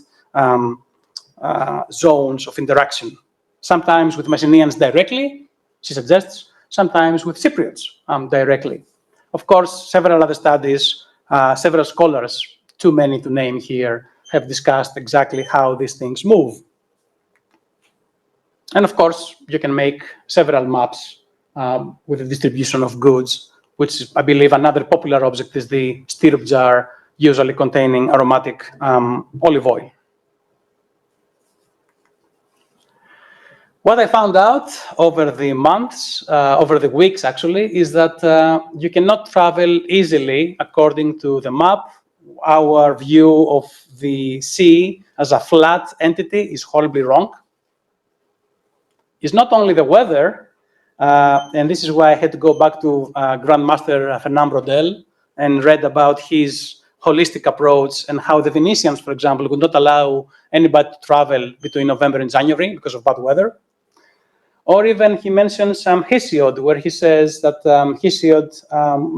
B: zones of interaction. Sometimes with Mycenaeans directly, she suggests, sometimes with Cypriots directly. Of course, several other studies, several scholars, too many to name here, have discussed exactly how these things move. And of course, you can make several maps with the distribution of goods, which I believe another popular object is the stirrup jar, usually containing aromatic olive oil. What I found out over the months, over the weeks actually, is that you cannot travel easily according to the map. Our view of the sea as a flat entity is horribly wrong. It's not only the weather, and this is why I had to go back to Grandmaster Fernand Braudel and read about his holistic approach and how the Venetians, for example, would not allow anybody to travel between November and January because of bad weather. Or even he mentions Hesiod, where he says that Hesiod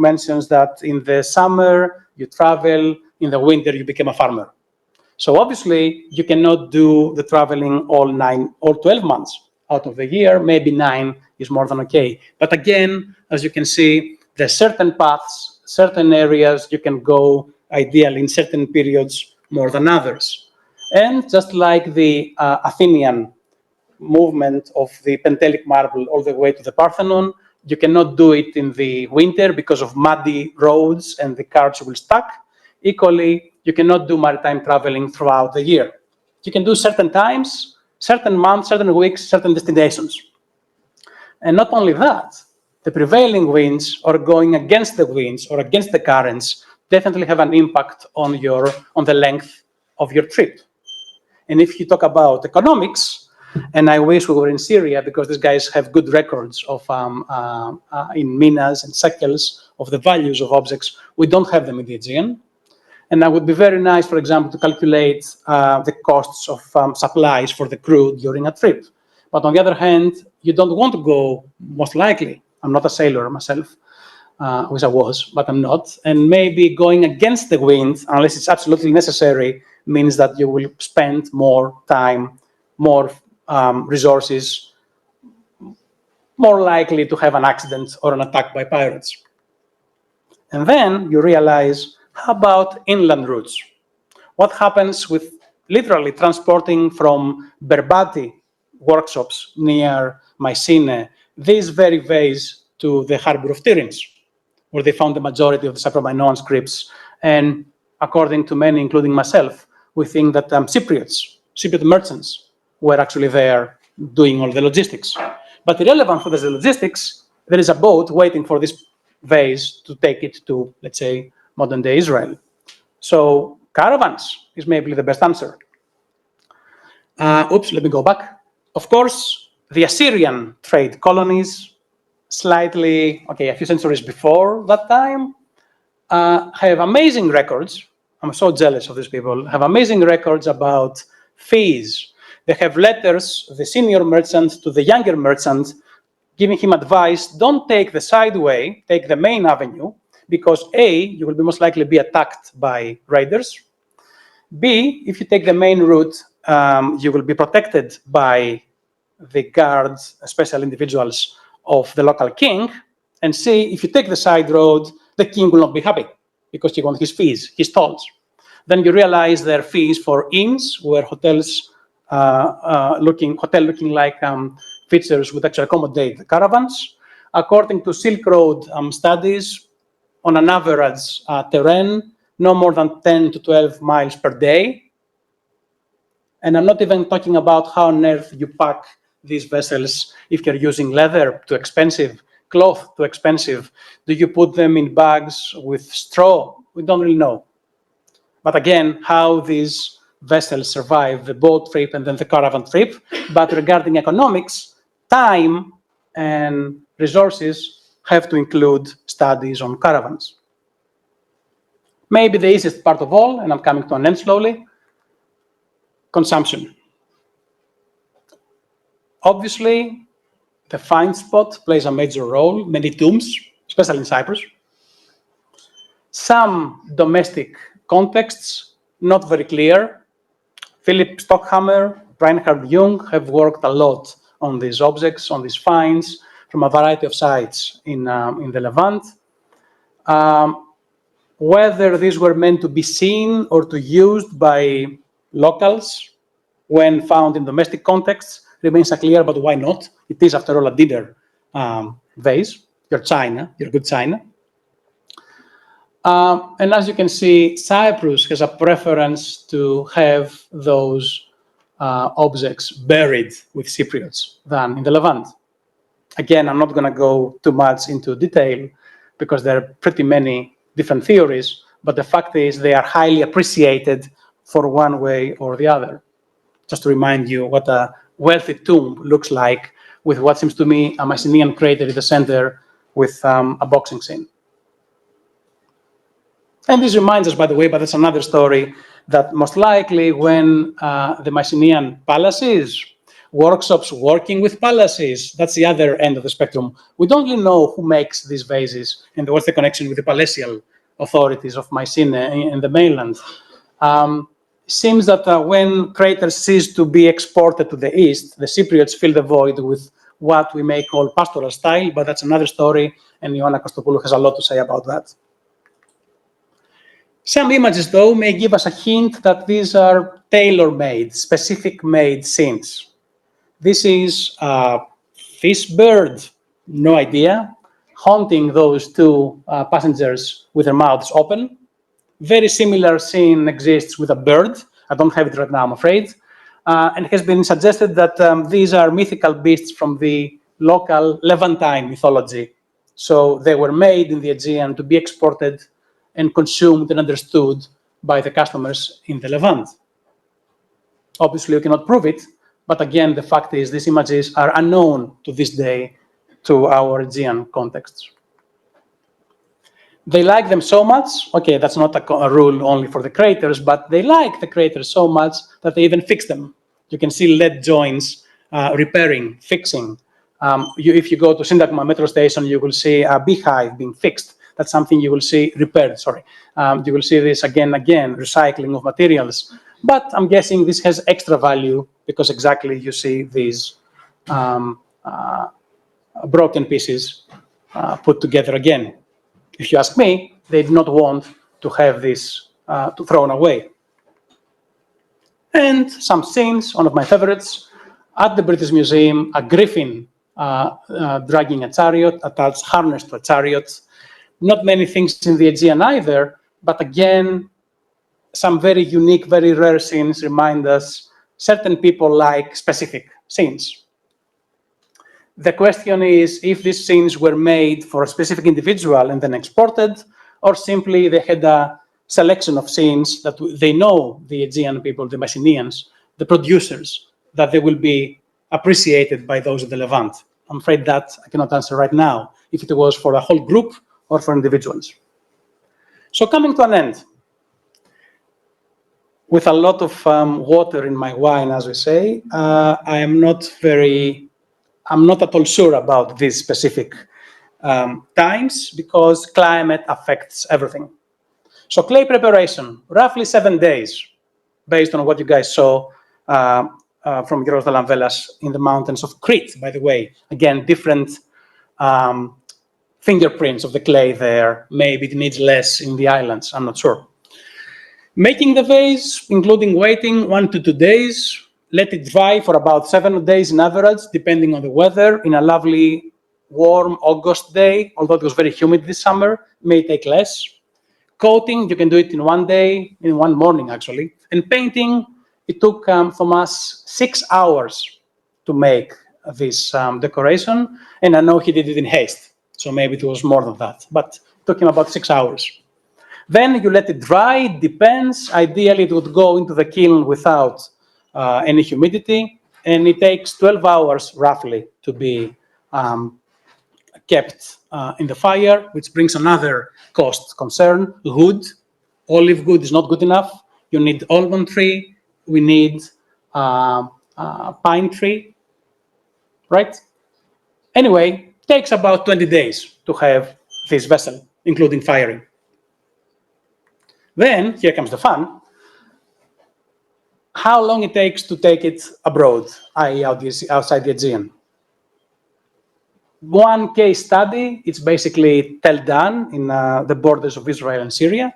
B: mentions that in the summer you travel, in the winter you become a farmer. So obviously you cannot do the traveling all 9 or 12 months out of the year. Maybe 9 is more than okay. But again, as you can see, there are certain paths, certain areas you can go ideally in certain periods more than others. And just like the Athenian movement of the Pentelic marble all the way to the Parthenon, you cannot do it in the winter because of muddy roads and the carts will stuck. Equally, you cannot do maritime traveling throughout the year. You can do certain times, certain months, certain weeks, certain destinations. And not only that, the prevailing winds or going against the winds or against the currents definitely have an impact on the length of your trip. And if you talk about economics, and I wish we were in Syria because these guys have good records of in minas and shekels of the values of objects. We don't have them in the Aegean. And that would be very nice, for example, to calculate the costs of supplies for the crew during a trip. But on the other hand, you don't want to go, most likely. I'm not a sailor myself, which I was, but I'm not. And maybe going against the wind, unless it's absolutely necessary, means that you will spend more time, more resources, more likely to have an accident or an attack by pirates. And then you realize, how about inland routes? What happens with literally transporting from Berbati workshops near Mycenaean these very vase to the harbor of Tiryns, where they found the majority of the Cyprominoan scripts. And according to many, including myself, we think that Cypriot merchants, were actually there doing all the logistics. But irrelevant for the logistics, there is a boat waiting for this vase to take it to, let's say, modern-day Israel. So caravans is maybe the best answer. Let me go back. Of course, the Assyrian trade colonies, a few centuries before that time, have amazing records. I'm so jealous of these people. Have amazing records about fees. They have letters, the senior merchant to the younger merchant, giving him advice, don't take the side way, take the main avenue, because A, you will be most likely be attacked by raiders. B, if you take the main route, you will be protected by the guards, special individuals of the local king. And C, if you take the side road, the king will not be happy because he wants his fees, his tolls. Then you realize there are fees for inns, where hotels looking like features would actually accommodate the caravans. According to Silk Road studies, on an average terrain, no more than 10 to 12 miles per day. And I'm not even talking about how on earth you pack these vessels. If you're using leather, too expensive, cloth, too expensive. Do you put them in bags with straw? We don't really know. But again, how these vessels survive the boat trip and then the caravan trip. But regarding economics, time and resources have to include studies on caravans. Maybe the easiest part of all, and I'm coming to an end slowly, consumption. Obviously, the find spot plays a major role, many tombs, especially in Cyprus. Some domestic contexts, not very clear. Philip Stockhammer, Reinhard Jung have worked a lot on these objects, on these finds, from a variety of sites in the Levant. Whether these were meant to be seen or to used by locals when found in domestic contexts remains unclear, but why not? It is, after all, a dinner vase, your china, your good china. And as you can see, Cyprus has a preference to have those objects buried with Cypriots than in the Levant. Again, I'm not going to go too much into detail because there are pretty many different theories, but the fact is they are highly appreciated for one way or the other. Just to remind you what a wealthy tomb looks like with what seems to me a Mycenaean krater in the center with a boxing scene. And this reminds us, by the way, but that's another story, that most likely when the Mycenaean palaces, workshops working with palaces, that's the other end of the spectrum. We don't really know who makes these vases and what's the connection with the palatial authorities of Mycenae in the mainland. Seems that when craters cease to be exported to the east, the Cypriots fill the void with what we may call pastoral style, but that's another story, and Ioanna Kostopoulou has a lot to say about that. Some images, though, may give us a hint that these are tailor-made, specific-made scenes. This is a fish bird, no idea, haunting those two passengers with their mouths open. Very similar scene exists with a bird. I don't have it right now, I'm afraid. And it has been suggested that these are mythical beasts from the local Levantine mythology. So they were made in the Aegean to be exported and consumed and understood by the customers in the Levant. Obviously, you cannot prove it, but again, the fact is these images are unknown to this day to our Aegean contexts. They like them so much, okay, that's not a rule only for the craters, but they like the craters so much that they even fix them. You can see lead joints repairing, fixing. If you go to Syntagma metro station, you will see a beehive being fixed. That's something you will see repaired, sorry. You will see this again, recycling of materials. But I'm guessing this has extra value because exactly you see these broken pieces put together again. If you ask me, they did not want to have this thrown away. And some scenes, one of my favorites, at the British Museum, a griffin dragging a chariot, attached harnessed to a chariot. Not many things in the Aegean either, but again, some very unique, very rare scenes remind us certain people like specific scenes. The question is if these scenes were made for a specific individual and then exported, or simply they had a selection of scenes that they know, the Aegean people, the Mycenaeans, the producers, that they will be appreciated by those of the Levant. I'm afraid that I cannot answer right now, if it was for a whole group or for individuals. So coming to an end, with a lot of water in my wine, as we say, I'm not at all sure about these specific times because climate affects everything. So clay preparation, roughly 7 days, based on what you guys saw from Geros Dalamvelas in the mountains of Crete, by the way. Again, different fingerprints of the clay there. Maybe it needs less in the islands, I'm not sure. Making the vase, including waiting 1 to 2 days, let it dry for about 7 days in average, depending on the weather. In a lovely, warm August day, although it was very humid this summer, may take less. Coating, you can do it in 1 day, in 1 morning actually. And painting, it took from us 6 hours to make this decoration. And I know he did it in haste, so maybe it was more than that, but it took him about 6 hours. Then you let it dry, it depends. Ideally, it would go into the kiln without any humidity, and it takes 12 hours roughly to be kept in the fire, which brings another cost concern. Wood, olive wood is not good enough. You need almond tree, we need pine tree, right? Anyway, it takes about 20 days to have this vessel, including firing. Then, here comes the fun, how long it takes to take it abroad, i.e. outside the Aegean. One case study, it's basically Tel Dan in the borders of Israel and Syria.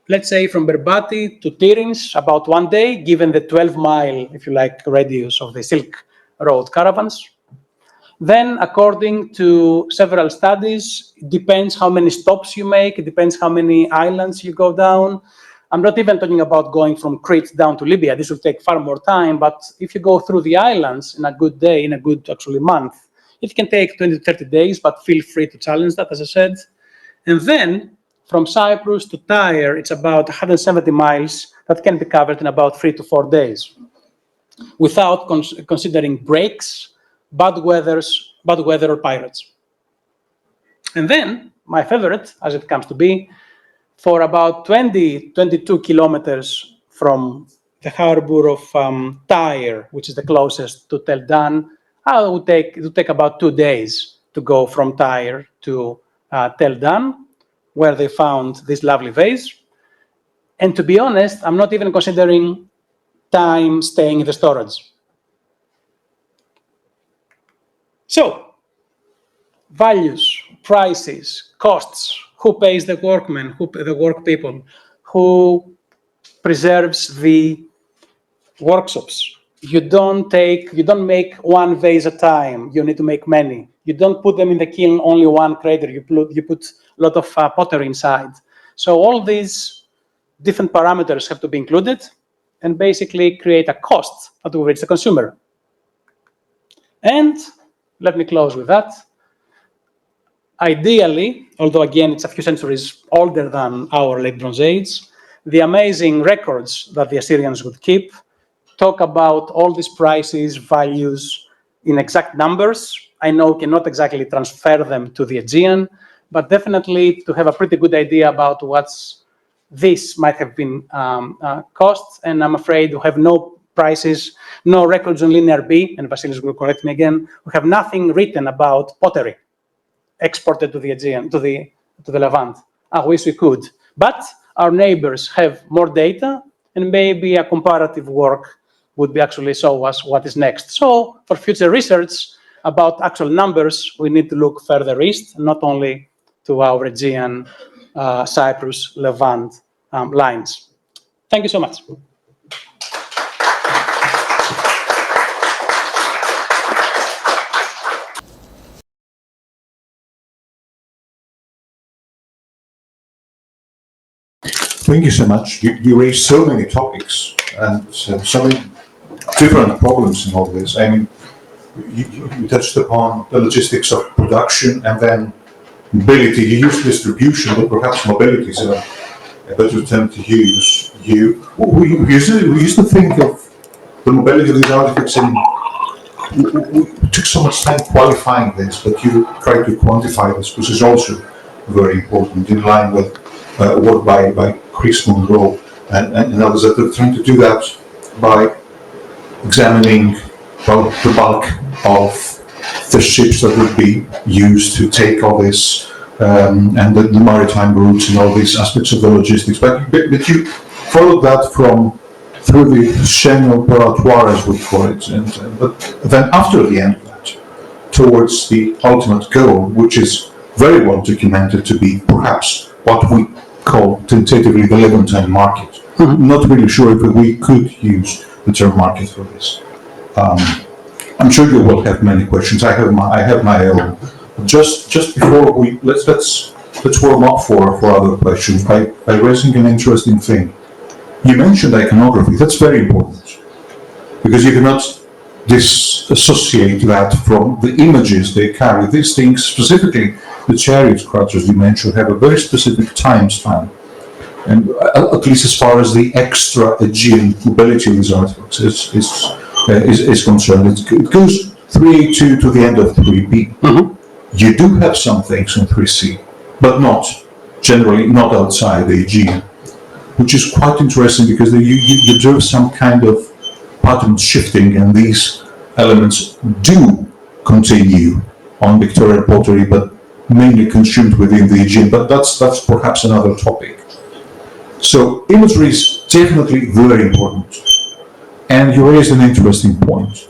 B: Let's say from Berbati to Tiryns, about 1 day, given the 12-mile, if you like, radius of the Silk Road caravans. Then, according to several studies, it depends how many stops you make, it depends how many islands you go down. I'm not even talking about going from Crete down to Libya. This will take far more time, but if you go through the islands in a good day, in a good, actually, month, it can take 20 to 30 days, but feel free to challenge that, as I said. And then, from Cyprus to Tyre, it's about 170 miles that can be covered in about 3 to 4 days, without considering breaks, bad weather or pirates. And then, my favorite, as it comes to be, for about 22 kilometers from the harbor of Tyre, which is the closest to Tel Dan. It would take about 2 days to go from Tyre to Tel Dan, where they found this lovely vase. And to be honest, I'm not even considering time staying in the storage. So, values, prices, costs, who pays the workmen, the work people, who preserves the workshops. You don't make one vase at a time. You need to make many. You don't put them in the kiln, only one krater. You put a lot of pottery inside. So all these different parameters have to be included and basically create a cost that will reach the consumer. And let me close with that. Ideally, although again it's a few centuries older than our late Bronze Age, the amazing records that the Assyrians would keep talk about all these prices, values in exact numbers. I know we cannot exactly transfer them to the Aegean, but definitely to have a pretty good idea about what's this might have been costs. And I'm afraid we have no prices, no records on Linear B, and Vasilis will correct me again. We have nothing written about pottery exported to the Aegean, to the Levant. I wish we could. But our neighbors have more data, and maybe a comparative work would be actually show us what is next. So for future research about actual numbers, we need to look further east, not only to our Aegean, Cyprus, Levant lines. Thank you so much.
C: Thank you so much. You raised so many topics and so many different problems in all this. I mean, you touched upon the logistics of production and then mobility. You used distribution, but perhaps mobility is a better term to use. We used to think of the mobility of these artifacts, and we took so much time qualifying this, but you tried to quantify this, which is also very important, in line with work by Chris Monroe and others that are trying to do that by examining the bulk of the ships that would be used to take all this and the maritime routes and all these aspects of the logistics. But you followed that through the chain of operatoire, as we call it, but then after the end of that, towards the ultimate goal, which is very well documented to be perhaps what we call tentatively the Levantine market. Mm-hmm. Not really sure if we could use the term market for this. I'm sure you will have many questions. I have my own. Just before let's warm up for other questions by raising an interesting thing. You mentioned iconography. That's very important because you cannot disassociate that from the images they carry. These things, specifically the chariot craters you mentioned, have a very specific time span, and at least as far as the extra Aegean mobility of these artifacts is concerned, it goes 3A2 to the end of 3B. Mm-hmm. You do have some things in 3C, but generally not outside the Aegean, which is quite interesting because you observe some kind of pattern shifting, and these elements do continue on Victorian pottery, but mainly consumed within the Aegean. But that's perhaps another topic. So imagery is definitely very important. And you raised an interesting point.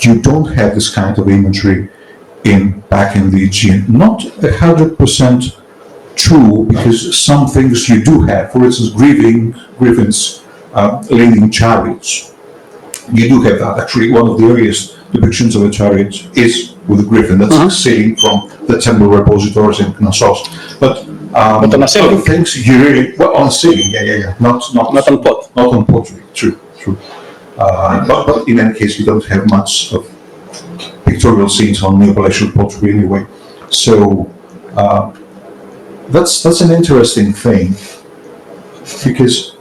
C: You don't have this kind of imagery back in the Aegean. Not 100% true, because some things you do have. For instance, griffins leading chariots. You do have that. Actually, one of the earliest depictions of a chariot is with a griffin that's sailing from the temple repositories in Knossos. But on a ceiling, other things you really on a ceiling, not on pot, not on pottery. True. But in any case, you don't have much of pictorial scenes on Neopalatial pottery anyway. So that's an interesting thing, because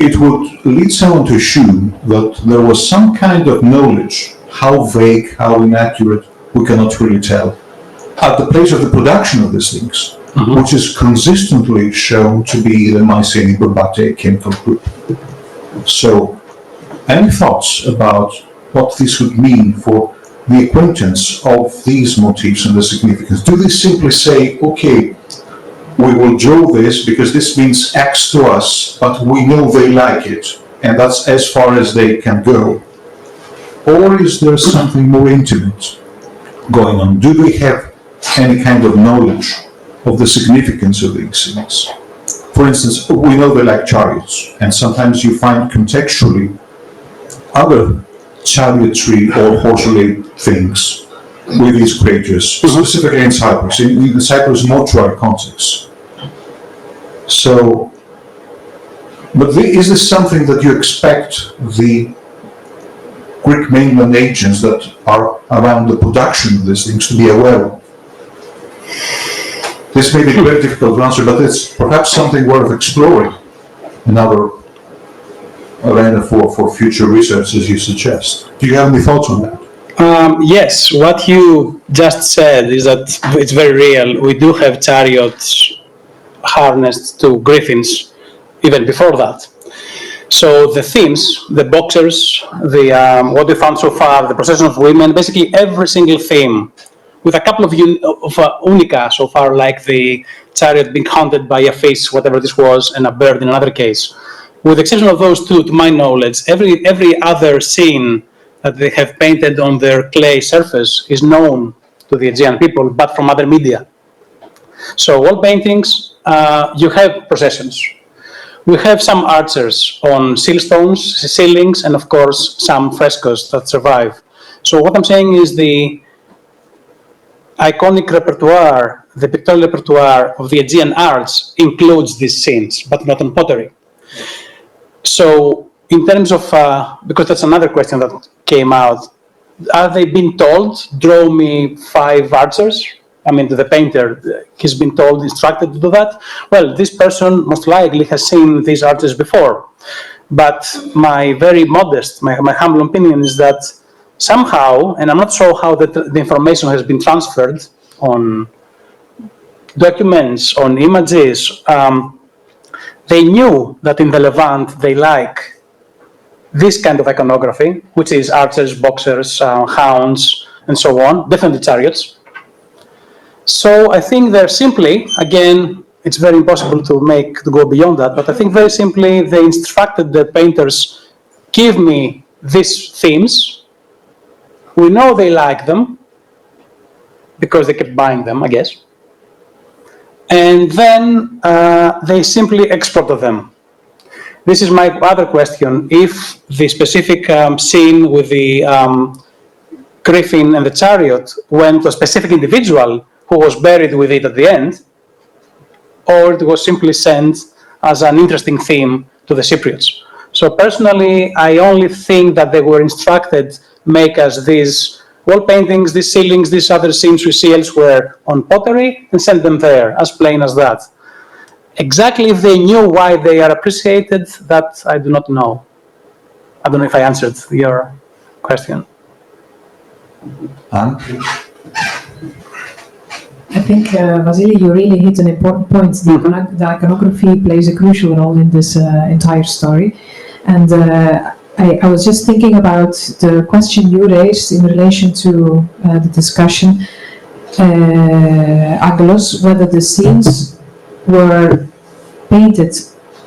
C: it would lead someone to assume that there was some kind of knowledge, how vague, how inaccurate, we cannot really tell, at the place of the production of these things, which is consistently shown to be the Mycenaean Barbate chemical group. So, any thoughts about what this would mean for the acquaintance of these motifs and the significance? Do they simply say, okay, we will draw this because this means X to us, but we know they like it, and that's as far as they can go? Or is there something more intimate going on? Do they have any kind of knowledge of the significance of these things? For instance, we know they like chariots, and sometimes you find contextually other chariotry or horse-related things with these craters, specifically in Cyprus, in the Cyprus mortuary context. So, but is this something that you expect the Greek mainland agents that are around the production of these things to be aware of? This may be very difficult to answer, but it's perhaps something worth exploring, another arena for future research, as you suggest. Do you have any thoughts on that?
B: Yes, what you just said is that it's very real. We do have chariots harnessed to griffins even before that. So the themes, the boxers, what we found so far, the procession of women, basically every single theme, with a couple of unica so far, like the chariot being haunted by a fish, whatever this was, and a bird in another case. With the exception of those two, to my knowledge, every other scene that they have painted on their clay surface is known to the Aegean people, but from other media. So wall paintings, you have processions. We have some archers on siltstones, ceilings, and of course some frescoes that survive. So what I'm saying is the iconic repertoire, the pictorial repertoire of the Aegean arts includes these scenes, but not on pottery. So in terms of, because that's another question that came out, are they being told, draw me 5 archers? I mean, to the painter, he's been told, instructed to do that. Well, this person most likely has seen these archers before. But my very modest, my humble opinion is that somehow, and I'm not sure how the information has been transferred on documents, on images, they knew that in the Levant they like this kind of iconography, which is archers, boxers, hounds, and so on, definitely chariots. So I think they're simply, again, it's very impossible to go beyond that, but I think very simply they instructed the painters, give me these themes. We know they like them because they kept buying them, I guess. And then they simply exported them. This is my other question. If the specific scene with the griffin and the chariot went to a specific individual who was buried with it at the end, or it was simply sent as an interesting theme to the Cypriots. So personally, I only think that they were instructed, make us these wall paintings, these ceilings, these other scenes we see elsewhere on pottery, and send them there, as plain as that. Exactly if they knew why they are appreciated, that I do not know. I don't know if I answered your question.
C: Anne?
A: I think, Vasily, you really hit an important point. The iconography plays a crucial role in this entire story. And I was just thinking about the question you raised in relation to the discussion, Angelos, whether the scenes were painted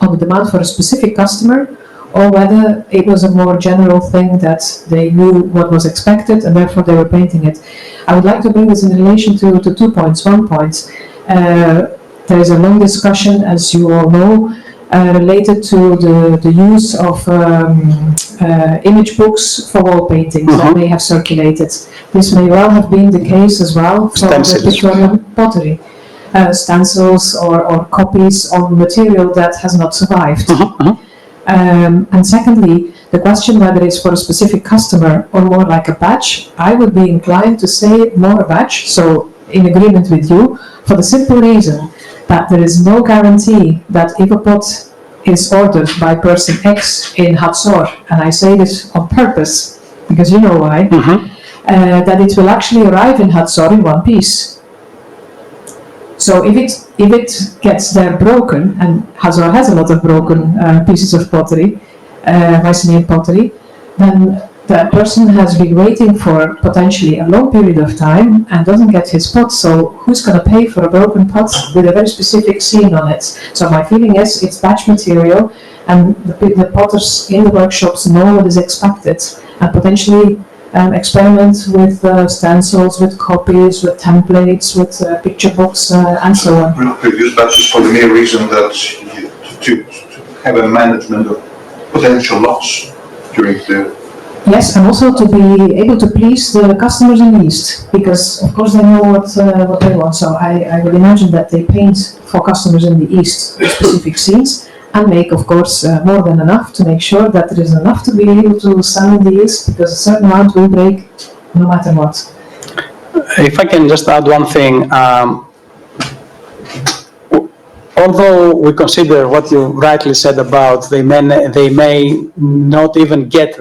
A: on the demand for a specific customer, or whether it was a more general thing that they knew what was expected and therefore they were painting it. I would like to bring this in relation to 2 points. 1 point, there is a long discussion, as you all know, related to the use of image books for wall paintings that may have circulated. This may well have been the case as well for the pictorial pottery. Stencils or copies on material that has not survived. And secondly, the question whether it's for a specific customer or more like a batch, I would be inclined to say more a batch, so in agreement with you, for the simple reason that there is no guarantee that if a pot is ordered by person X in Hatzor, and I say this on purpose, because you know why, that it will actually arrive in Hatzor in one piece. So if it gets there broken, and Hazar has a lot of broken pieces of pottery, Mycenaean pottery, then the person has been waiting for potentially a long period of time and doesn't get his pot. So who's going to pay for a broken pot with a very specific scene on it? So my feeling is it's batch material, and the potters in the workshops know what is expected, and potentially experiment with stencils, with copies, with templates, with picture books, and so on.
C: We'll produce batches for the mere reason that to have a management of potential loss during the...
A: Yes, and also to be able to please the customers in the East, because of course they know what they want. So I would imagine that they paint for customers in the East specific scenes, and make, of course, more than enough to make sure that there is enough to be able to sell in the East, because a certain amount will break no matter what.
B: If I can just add one thing, although we consider what you rightly said about they may not even get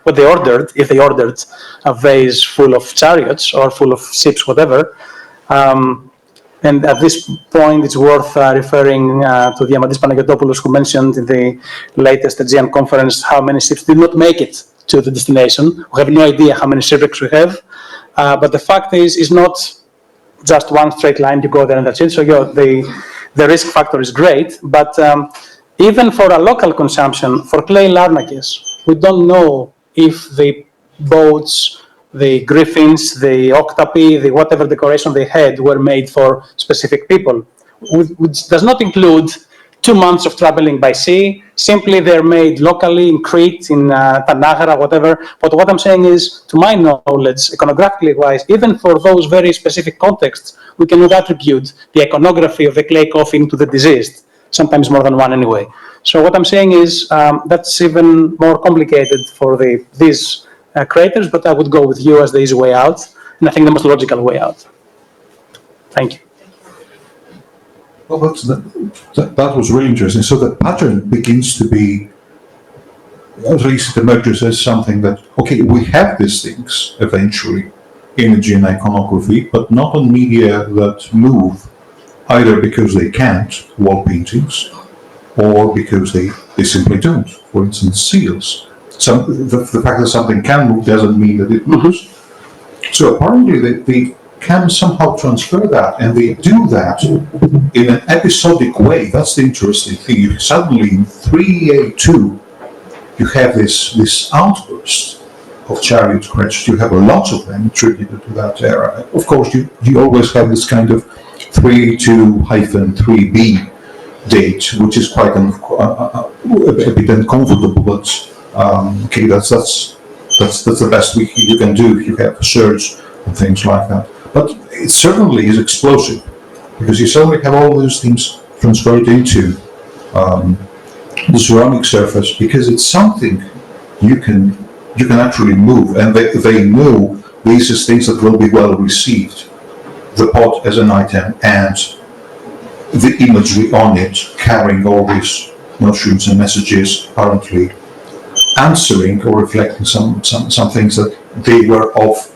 B: what they ordered, if they ordered a vase full of chariots or full of ships, whatever. And at this point, it's worth referring to the Diamantis Papadopoulos, who mentioned in the latest Aegean conference how many ships did not make it to the destination. We have no idea how many shipwrecks we have. But the fact is, it's not just one straight line, you go there and that's it. So the risk factor is great. But even for a local consumption, for clay larnakes, we don't know if the boats, the griffins, the octopi, the whatever decoration they had were made for specific people, which does not include 2 months of traveling by sea. Simply they're made locally in Crete, in Tanagra, whatever. But what I'm saying is, to my knowledge, iconographically wise, even for those very specific contexts, we cannot attribute the iconography of the clay coffin to the deceased, sometimes more than one anyway. So what I'm saying is that's even more complicated for these craters, but I would go with you as the easy way out, and I think the most logical way out. Thank you.
C: Well, that was really interesting. So the pattern begins to be, at least it emerges as something that, okay, we have these things eventually, image and iconography, but not on media that move, either because they can't, wall paintings, or because they simply don't. For instance, seals. The fact that something can move doesn't mean that it moves. So apparently they can somehow transfer that, and they do that in an episodic way. That's the interesting thing. You suddenly in 3A2 you have this outburst of chariot crests. You have a lot of them attributed to that era. Of course, you always have this kind of 3A2-3B date, which is quite a bit uncomfortable, but okay, that's the best you can do if you have a surge and things like that. But it certainly is explosive, because you suddenly have all those things transferred into the ceramic surface, because it's something you can actually move, and they know these are things that will be well received. The pot as an item and the imagery on it, carrying all these notions and messages, apparently answering or reflecting some things that they were of,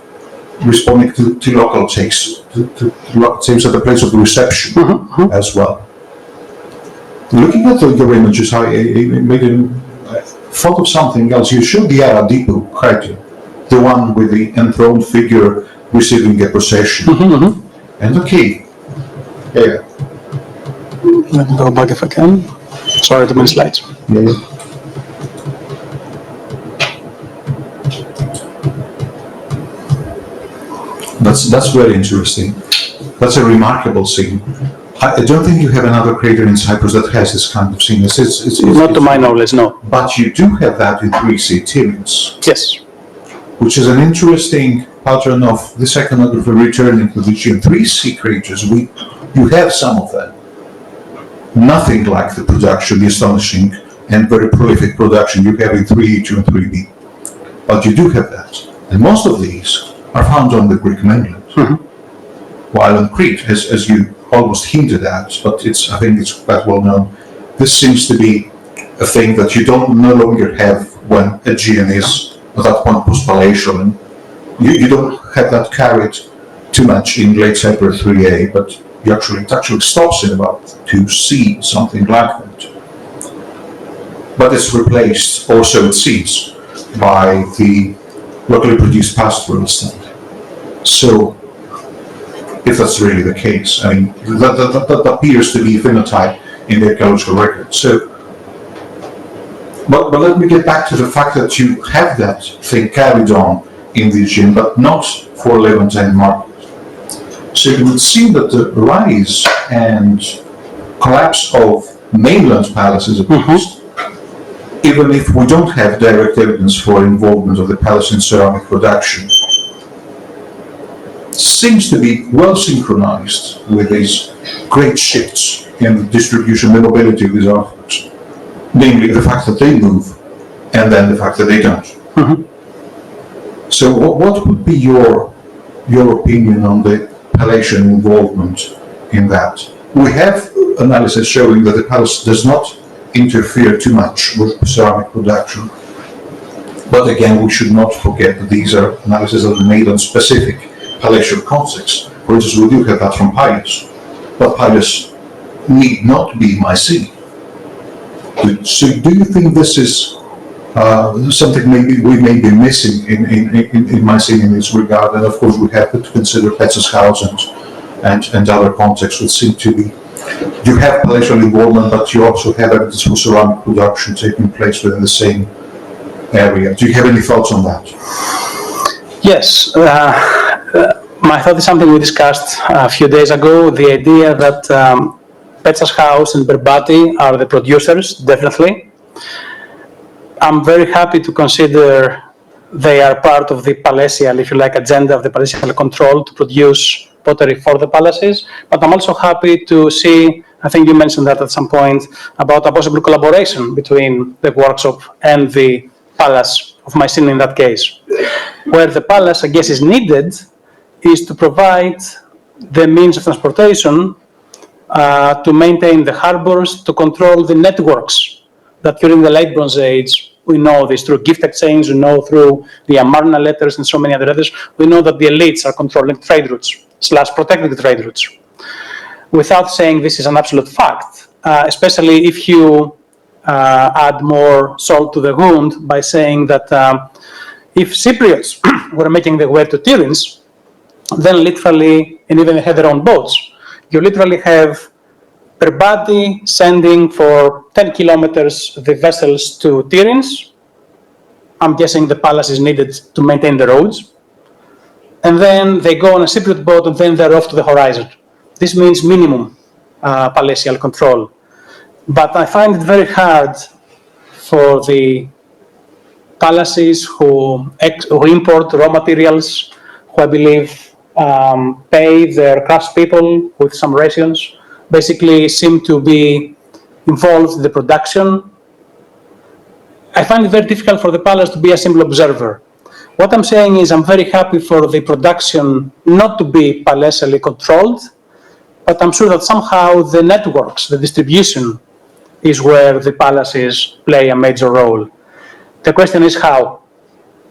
C: responding to local takes, to local takes at the place of reception as well. Looking at your images, I thought of something else. You showed the Aradipu krater, the one with the enthroned figure receiving a procession. And okay, yeah.
B: Let me go back if I can. Sorry, too many slides.
C: Yeah. That's very interesting. That's a remarkable scene. I don't think you have another crater in Cyprus that has this kind of scene. It's
B: Not to my knowledge, no.
C: But you do have that in 3C Tiryns.
B: Yes.
C: Which is an interesting pattern of this iconography returning to the Aegean 3C craters. You have some of them. Nothing like the production, the astonishing and very prolific production you have in 3E2 and 3B. But you do have that. And most of these are found on the Greek mainland. While on Crete, as you almost hinted at, but I think it's quite well known, this seems to be a thing that you no longer have when Aegean is at that point post-palatial, and you don't have that carried too much in late Cyprus 3A, but it actually stops in about 2C, something like that. But it's replaced, or so it seems, by the locally produced pastoral stand. So, if that's really the case, I mean, that appears to be a phenotype in the archaeological record. So, but let me get back to the fact that you have that thing carried on in the Aegean, but not for Levantine market. So it would seem that the rise and collapse of mainland palaces, at least, even if we don't have direct evidence for involvement of the palace in ceramic production, seems to be well synchronized with these great shifts in the distribution and mobility of these artifacts. Namely, the fact that they move, and then the fact that they don't. So what would be your opinion on the Palatian involvement in that? We have analysis showing that the palace does not interfere too much with ceramic production. But again, we should not forget that these are analyses that are made on specific palatial context. For instance, we do have that from Pylus, but Pylus need not be Mycenaean. So do you think this is something maybe we may be missing in Mycenaean in this regard? And of course we have to consider Petz's house and other contexts which seem to be, you have palatial involvement, but you also have evidence for ceramic production taking place within the same area. Do you have any thoughts on that?
B: Yes. My thought is something we discussed a few days ago, the idea that Petz's house and Berbati are the producers, definitely. I'm very happy to consider they are part of the palatial, if you like, agenda of the palatial control to produce pottery for the palaces. But I'm also happy to see, I think you mentioned that at some point, about a possible collaboration between the workshop and the palace of Mycenae in that case. Where the palace, I guess, is needed is to provide the means of transportation to maintain the harbors, to control the networks that during the late Bronze Age, we know this through gift exchange, we know through the Amarna letters and so many other letters, we know that the elites are controlling trade routes, / protecting the trade routes. Without saying this is an absolute fact, especially if you add more salt to the wound by saying that if Cypriots were making their way to Tiryns, then literally, and even they had their own boats, you literally have Berbati sending for 10 kilometers the vessels to Tiryns. I'm guessing the palace is needed to maintain the roads. And then they go on a Cypriot boat and then they're off to the horizon. This means minimum palatial control. But I find it very hard for the palaces who import raw materials, who I believe pay their craftspeople with some rations, basically seem to be involved in the production. I find it very difficult for the palace to be a simple observer. What I'm saying is I'm very happy for the production not to be palatially controlled, but I'm sure that somehow the networks, the distribution, is where the palaces play a major role. The question is how.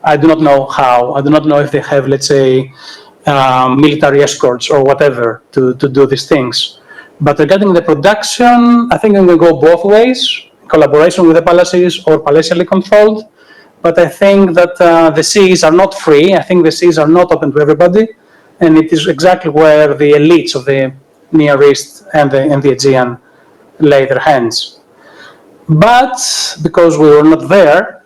B: I do not know how. I do not know if they have, let's say, military escorts or whatever to do these things. But regarding the production, I think it will go both ways, collaboration with the palaces or palatially controlled. But I think that the seas are not free. I think the seas are not open to everybody. And it is exactly where the elites of the Near East and the Aegean lay their hands. But because we were not there,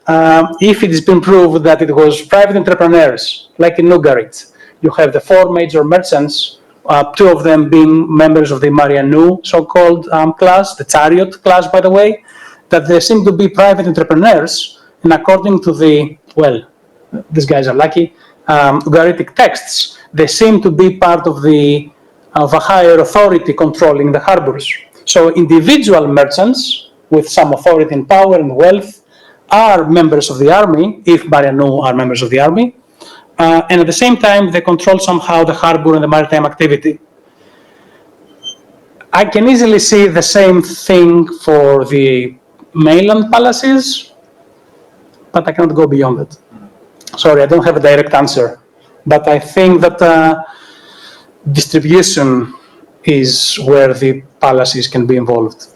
B: if it has been proved that it was private entrepreneurs, like in Nougarit, you have the 4 major merchants, 2 of them being members of the Marianou so-called class, the chariot class, by the way, that they seem to be private entrepreneurs, and according to the, well, these guys are lucky, Ugaritic texts, they seem to be part of a higher authority controlling the harbors. So individual merchants with some authority and power and wealth are members of the army, if Marianou are members of the army, and at the same time they control somehow the harbor and the maritime activity. I can easily see the same thing for the mainland palaces, but I cannot go beyond it. Sorry, I don't have a direct answer, but I think that distribution is where the palaces can be involved.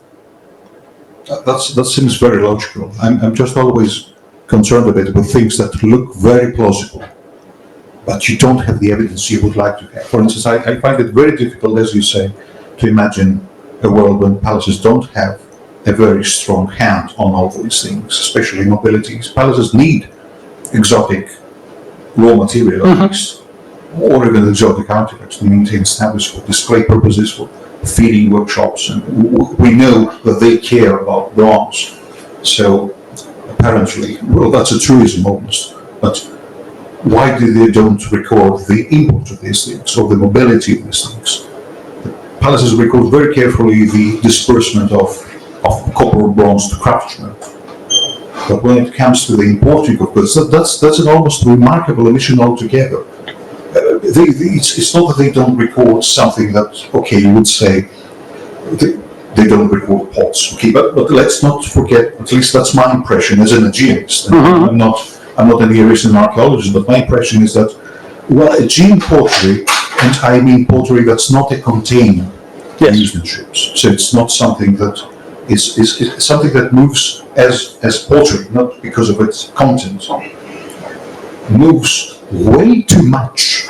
C: That seems very logical. I'm just always concerned a bit with things that look very plausible, but you don't have the evidence you would like to have. For instance, I find it very difficult, as you say, to imagine a world when palaces don't have a very strong hand on all these things, especially mobilities. Palaces need exotic raw material, at least, or even exotic artifacts to maintain status for display purposes, for feeding workshops, and we know that they care about bronze. So apparently, well, that's a tourism almost, but why do they don't record the import of these things or the mobility of these things? The palaces record very carefully the disbursement of copper or bronze to craftsmen. But when it comes to the importing of goods, that's an almost remarkable omission altogether. It's not that they don't record something that, okay, you would say, they don't record pots, okay, but let's not forget, at least that's my impression as an Aegeanist. I'm not an Eastern archaeologist, but my impression is that, well, Aegean pottery, and I mean pottery that's not a container usage, so it's not something that is something that moves as pottery, not because of its content, moves way too much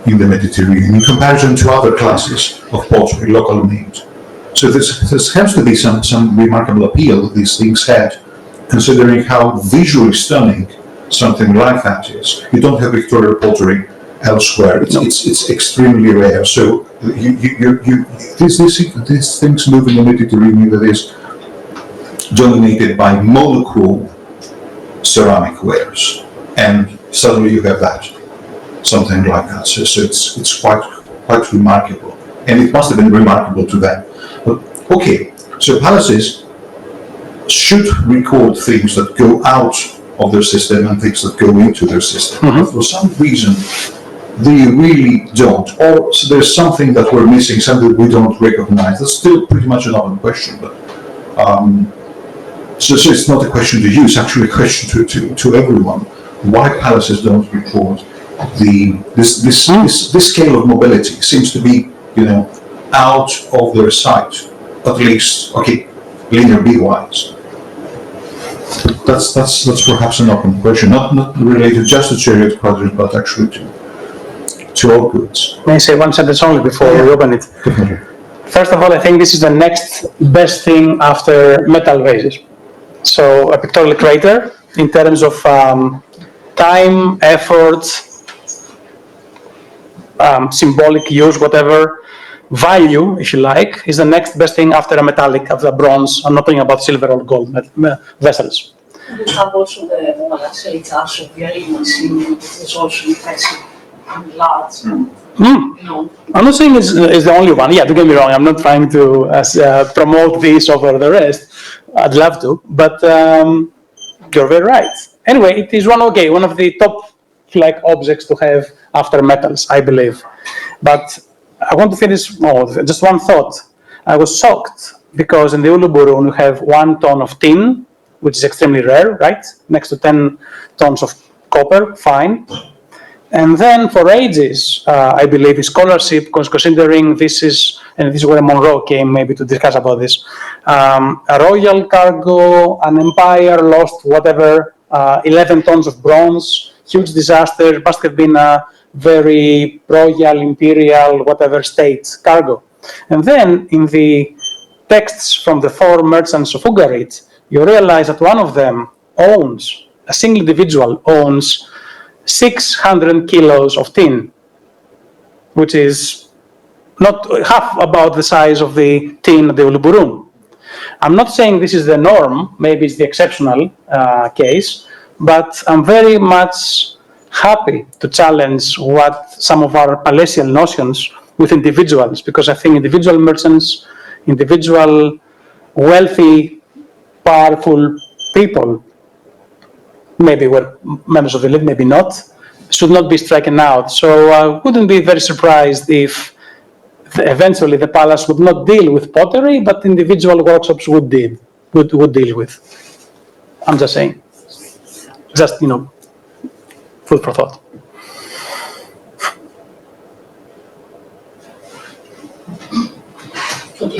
C: in the Mediterranean in comparison to other classes of pottery, locally made. So there has to be some remarkable appeal that these things had, considering how visually stunning something like that is. You don't have Victorian pottery elsewhere. It's extremely rare. So these things move in the Mediterranean that is dominated by monochrome ceramic wares, and suddenly you have that, something like that. So it's quite remarkable, and it must have been remarkable to them. But okay, so palaces should record things that go out of their system and things that go into their system. But for some reason, they really don't, or so there's something that we're missing, something we don't recognize. That's still pretty much an open question, but so it's not a question to you, it's actually a question to everyone. Why palaces don't record this scale of mobility seems to be, out of their sight, at least, okay, linear B-wise. That's perhaps an open question, not related just to chariot quadrant, but actually to all goods.
B: May I say one sentence only before we open it?
C: Definitely.
B: First of all, I think this is the next best thing after metal vases. So a pictorial krater, in terms of time, effort, symbolic use, whatever, value, if you like, is the next best thing after a metallic, after a bronze. I'm not talking about silver or gold vessels.
D: We have also the Mycenaean castle, very Mycenaean, is also impressive and large.
B: I'm not saying it's the only one. Yeah, don't get me wrong. I'm not trying to promote this over the rest. I'd love to, but you're very right. Anyway, it is one of the top objects to have after metals, I believe. But I want to finish just one thought. I was shocked because in the Uluburun you have 1 ton of tin, which is extremely rare, right? Next to 10 tons of copper, fine. And then for ages, I believe a scholarship, considering this is where Monroe came maybe to discuss about this, a royal cargo, an empire lost whatever, 11 tons of bronze, huge disaster, must have been a very royal, imperial, whatever state cargo. And then in the texts from the 4 merchants of Ugarit, you realize that one of them owns, a single individual owns 600 kilos of tin, which is not half about the size of the tin at the Uluburun. I'm not saying this is the norm, maybe it's the exceptional case, but I'm very much happy to challenge what some of our palatial notions with individuals, because I think individual merchants, individual wealthy, powerful people, maybe were members of the elite, maybe not, should not be stricken out. So I wouldn't be very surprised if eventually the palace would not deal with pottery, but individual workshops would deal with. I'm just saying. Just, food for thought.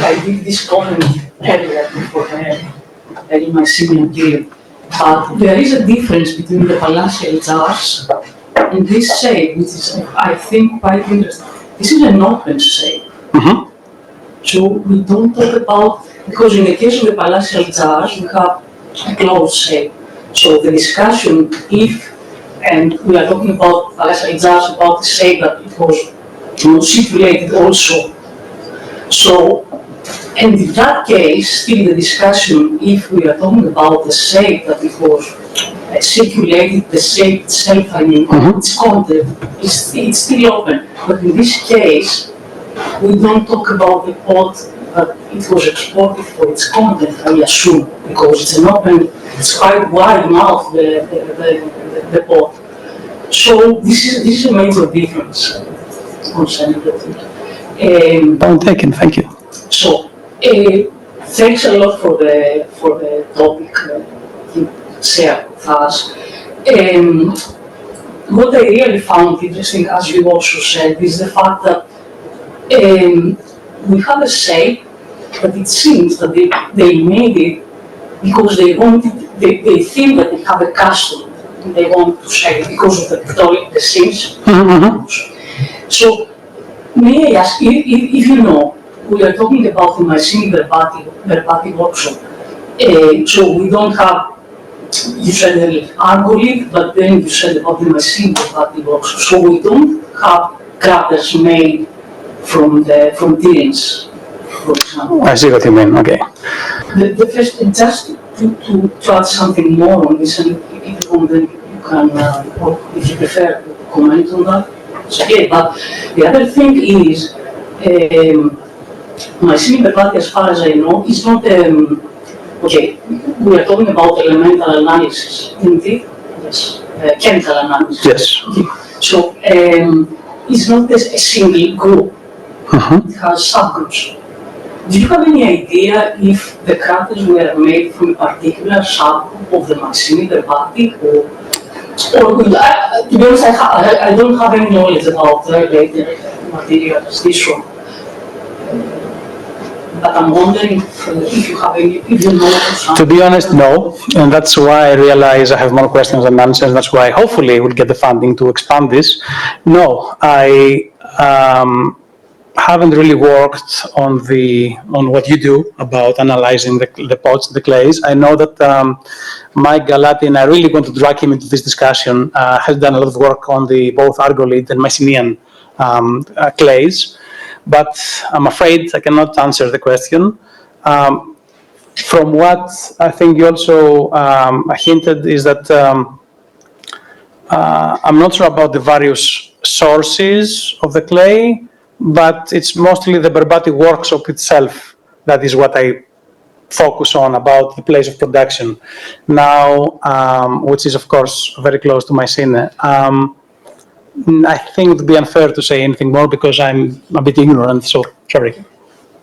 D: I did this comment earlier before the Mycenaean period. But there is a difference between the palatial jars and this shape, which is, I think, quite interesting. This is an open shape.
B: Mm-hmm.
D: So we don't talk about, because in the case of the palatial jars, we have a closed shape. So the discussion, if, and we are talking about palatial jars, about the shape that it was situated also. So, and in that case, still the discussion, if we are talking about the shape that it was circulated, the shape itself, I mean, its content, it's still open. But in this case, we don't talk about the pot that it was exported for its content, I assume, because it's an open, it's quite wide mouth, the pot. So this is a major difference concerning the thing.
B: Point taken, thank you.
D: So, thanks a lot for the topic you shared with us. What I really found interesting, as you also said, is the fact that we have a shape, but it seems that they made it because they think that they have a custom. They want to say it because of the pictorial, the scenes. So, may I ask, if you know, we are talking about the Mycenaean verbatim workshop. So we don't have, you said earlier, argolith, but then you said about the Mycenaean verbatim workshop. So we don't have craters made from Tyrins, for example.
B: I see what you mean, okay.
D: The first, just to add something more on this, and if you want, then you can, or if you prefer, comment on that. It's okay, but the other thing is, Mycenaean verbatim, as far as I know, is not, okay, we are talking about elemental analysis, isn't it? Yes. Chemical analysis.
B: Yes.
D: Okay. So, it's not a single group. It has subgroups. Do you have any idea if the craters were made from a particular subgroup of the Mycenaean verbatim, or to be honest, I don't have any knowledge about later materials, this one. But I'm wondering if you have any, if you know.
B: To be honest, no, and that's why I realize I have more questions than answers. That's why hopefully we'll get the funding to expand this. No, I haven't really worked on what you do about analyzing the pots, the clays. I know that Mike Galati, and I really want to drag him into this discussion, has done a lot of work on both argolith and Mycenaean clays. But I'm afraid I cannot answer the question. From what I think you also hinted is that I'm not sure about the various sources of the clay, but it's mostly the verbatim workshop itself that is what I focus on, about the place of production. Now, which is of course very close to Mycenaean. I think it would be unfair to say anything more because I'm a bit ignorant, so sorry.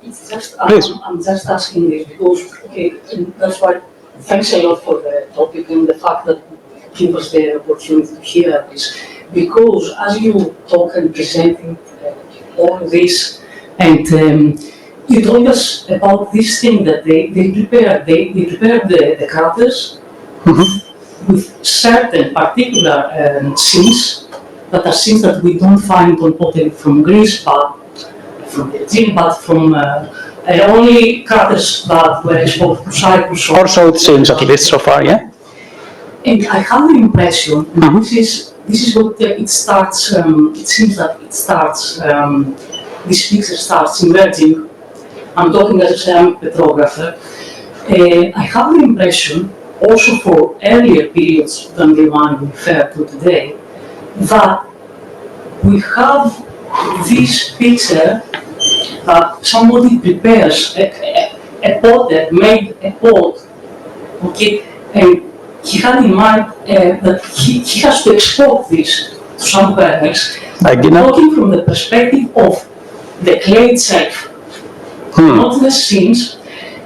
D: It's just,
B: Please.
D: I'm just asking this because, okay, and that's why, thanks a lot for the topic and the fact that you give us the opportunity to hear this. Because as you talk and presenting all this, and you told us about this thing that they prepared the craters with certain particular scenes that are scenes that we don't find on pottery from Greece, but from the Aegean, but from only craters that were exposed to Cyprus.
B: Or so it seems, at least so far, yeah?
D: And I have the impression, this is what it starts, it seems that it starts, this picture starts emerging. I'm talking as a petrographer. I have the impression, also for earlier periods than the one we refer to today, that we have this picture that somebody prepares, a potter made a pot, okay, and he had in mind that he has to export this to somewhere else, looking from the perspective of the clay itself, not the scenes.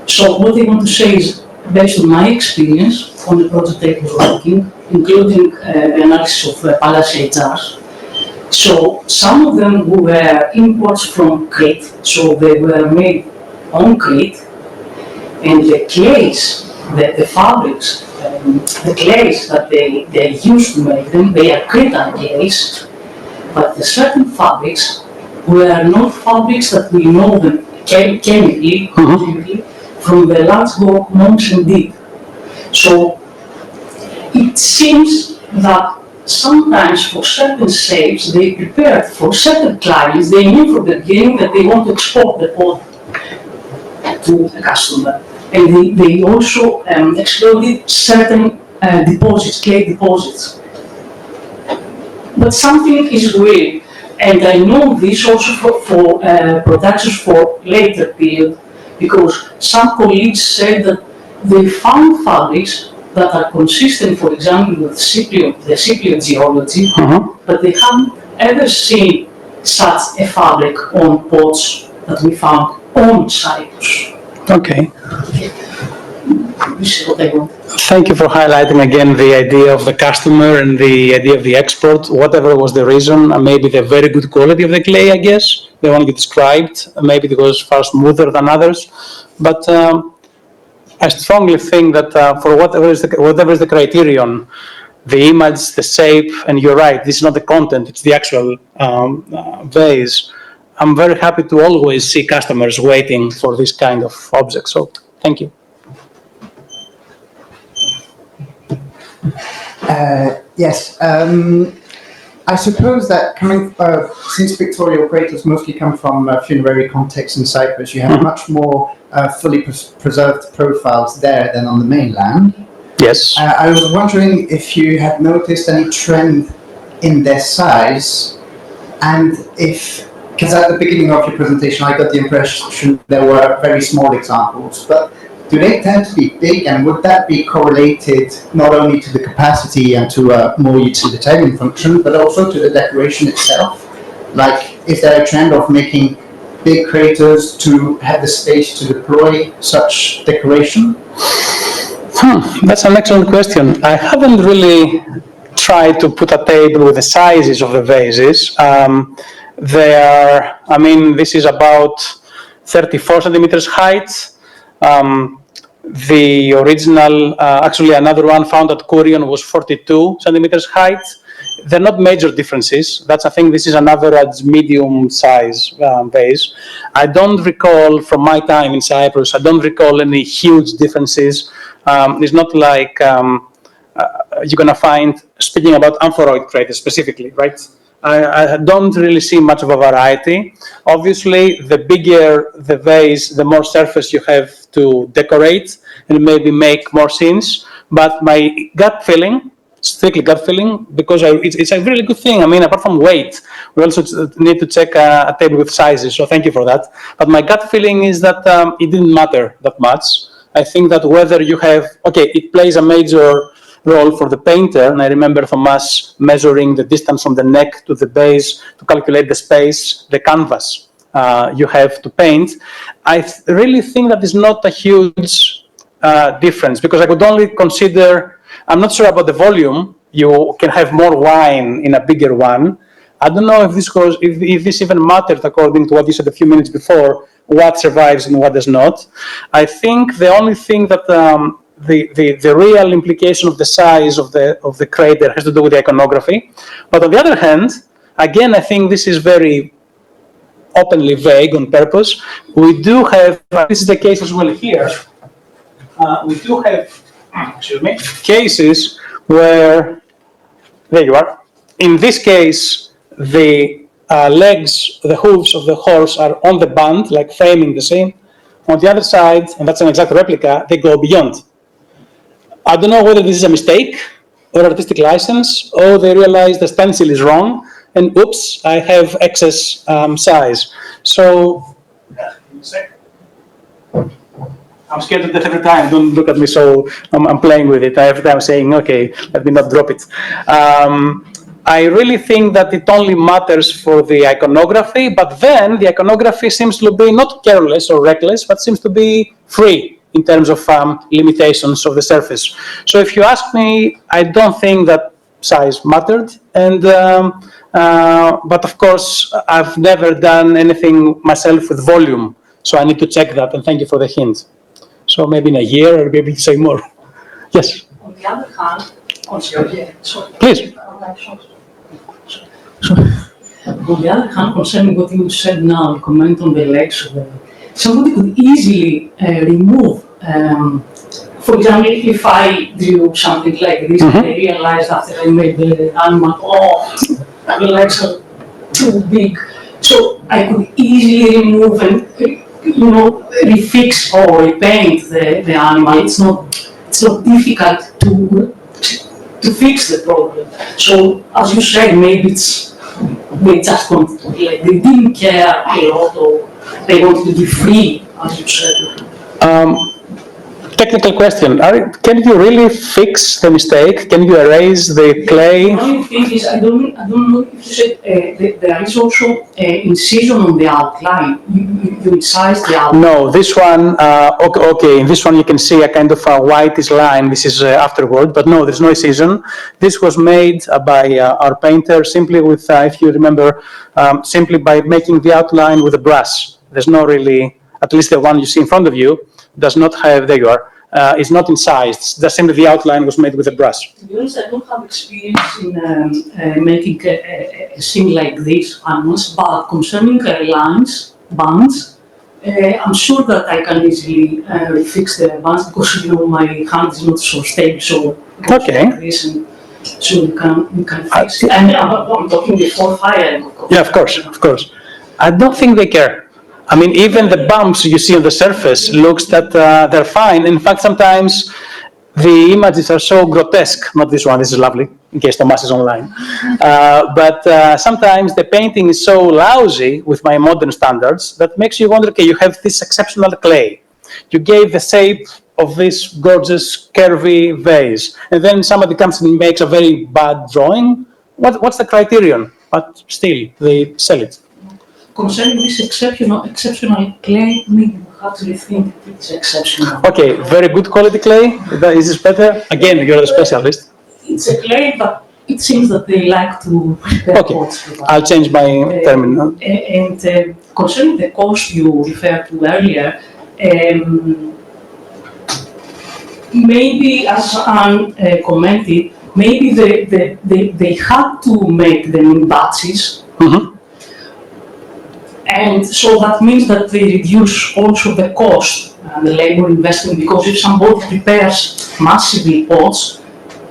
D: So what I want to say is, based on my experience on the project I was working, including the analysis of palatial jars. So some of them were imports from Crete, so they were made on Crete, and the clays, the fabrics, the clays that they use to make them, they are Cretan clays, but the certain fabrics were not fabrics that we know them chemically from the large rock monks indeed. So it seems that sometimes for certain shapes they prepared for certain clients, they knew from the beginning that they want to export the product to a customer. And they also exploited certain deposits, clay deposits. But something is weird, and I know this also for productions for later period, because some colleagues said that they found fabrics that are consistent, for example, with the Cypriot geology, but they haven't ever seen such a fabric on pots that we found on Cyprus.
B: Okay.
D: This is what I want.
B: Thank you for highlighting again the idea of the customer and the idea of the export. Whatever was the reason, maybe the very good quality of the clay, I guess, the one you described, maybe it was far smoother than others. But I strongly think that for whatever is the criterion, the image, the shape, and you're right, this is not the content, it's the actual vase. I'm very happy to always see customers waiting for this kind of object. So thank you.
E: Yes, I suppose that coming since pictorial craters mostly come from funerary contexts in Cyprus, you have much more fully preserved profiles there than on the mainland.
B: Yes.
E: I was wondering if you had noticed any trend in their size, and if, because at the beginning of your presentation I got the impression there were very small examples, but do they tend to be big, and would that be correlated not only to the capacity and to a more utilitarian function, but also to the decoration itself? Like, is there a trend of making big craters to have the space to deploy such decoration?
B: That's an excellent question. I haven't really tried to put a table with the sizes of the vases. They are, I mean, this is about 34 centimeters height. The original, actually another one found at Kourion was 42 centimeters height. They're not major differences. That's, I think this is an average medium size vase. I don't recall from my time in Cyprus, I don't recall any huge differences. It's not like you're gonna find, speaking about amphoroid craters specifically, right? I don't really see much of a variety. Obviously, the bigger the vase, the more surface you have to decorate and maybe make more scenes. But my gut feeling, strictly gut feeling, because it's a really good thing. I mean, apart from weight, we also need to check a table with sizes, so thank you for that. But my gut feeling is that it didn't matter that much. I think that whether you have, okay, it plays a major role for the painter, and I remember Thomas measuring the distance from the neck to the base to calculate the space, the canvas you have to paint. I really think that is not a huge difference, because I could only consider, I'm not sure about the volume, you can have more wine in a bigger one. I don't know if this even mattered according to what you said a few minutes before, what survives and what does not. I think the only thing that the real implication of the size of the crater has to do with the iconography. But on the other hand, again, I think this is very openly vague on purpose. We do have, this is the case as well here, we do have, cases where, there you are. In this case, the legs, the hooves of the horse are on the band, like framing the scene. On the other side, and that's an exact replica, they go beyond. I don't know whether this is a mistake or artistic license, or they realize the stencil is wrong, and oops, I have excess size. So, I'm scared to death every time. Don't look at me, so I'm playing with it. Every time I'm saying, okay, let me not drop it. I really think that it only matters for the iconography, but then the iconography seems to be not careless or reckless, but seems to be free in terms of limitations of the surface. So if you ask me, I don't think that size mattered, and but of course, I've never done anything myself with volume So I need to check that, and thank you for the hint. So maybe in a year, I'll be able to say more. Yes?
D: On the other hand,
B: Please.
D: On the other hand, concerning what you said now, comment on the lecture, somebody could easily remove, for example, if I drew something like this, I realized after I made the animal, the legs are too big. So I could easily remove and, refix or repaint the animal. It's not difficult to fix the problem. So, as you said, maybe they just wanted to, they didn't care a lot, or they wanted to be free, as you said.
B: Technical question. Can you really fix the mistake? Can you erase the clay?
D: The only thing is, I don't know if you said there is also incision on the outline. You incise the outline.
B: No, this one, okay, in this one you can see a kind of a whitish line. This is afterward, but no, there's no incision. This was made by our painter simply with, if you remember, simply by making the outline with a brush. There's no really, at least the one you see in front of you, does not have, there you are, is not incised. Just simply the outline was made with a brush.
D: To be honest, I don't have experience in making a scene like this, but concerning lines, bands, I'm sure that I can easily fix the bands because my hand is not so stable. So
B: okay.
D: Like this, and so you can fix it. And I'm talking before firing.
B: Yeah, of course. I don't think they care. I mean, even the bumps you see on the surface looks that they're fine. In fact, sometimes the images are so grotesque. Not this one, this is lovely, in case Thomas is online. But sometimes the painting is so lousy with my modern standards that makes you wonder, okay, you have this exceptional clay. You gave the shape of this gorgeous, curvy vase. And then somebody comes and makes a very bad drawing. What's the criterion? But still, they sell it.
D: Concerning this exceptional clay, maybe you have to rethink it's exceptional.
B: Okay, very good quality clay. Is this better? Again, you're the specialist.
D: It's a clay, but it seems that they like to prepare pots with that.
B: I'll change my term.
D: And concerning the cost you referred to earlier, maybe as Anne commented, maybe they had to make them in batches. And so that means that they reduce also the cost and the labor investment, because if somebody prepares massively pots,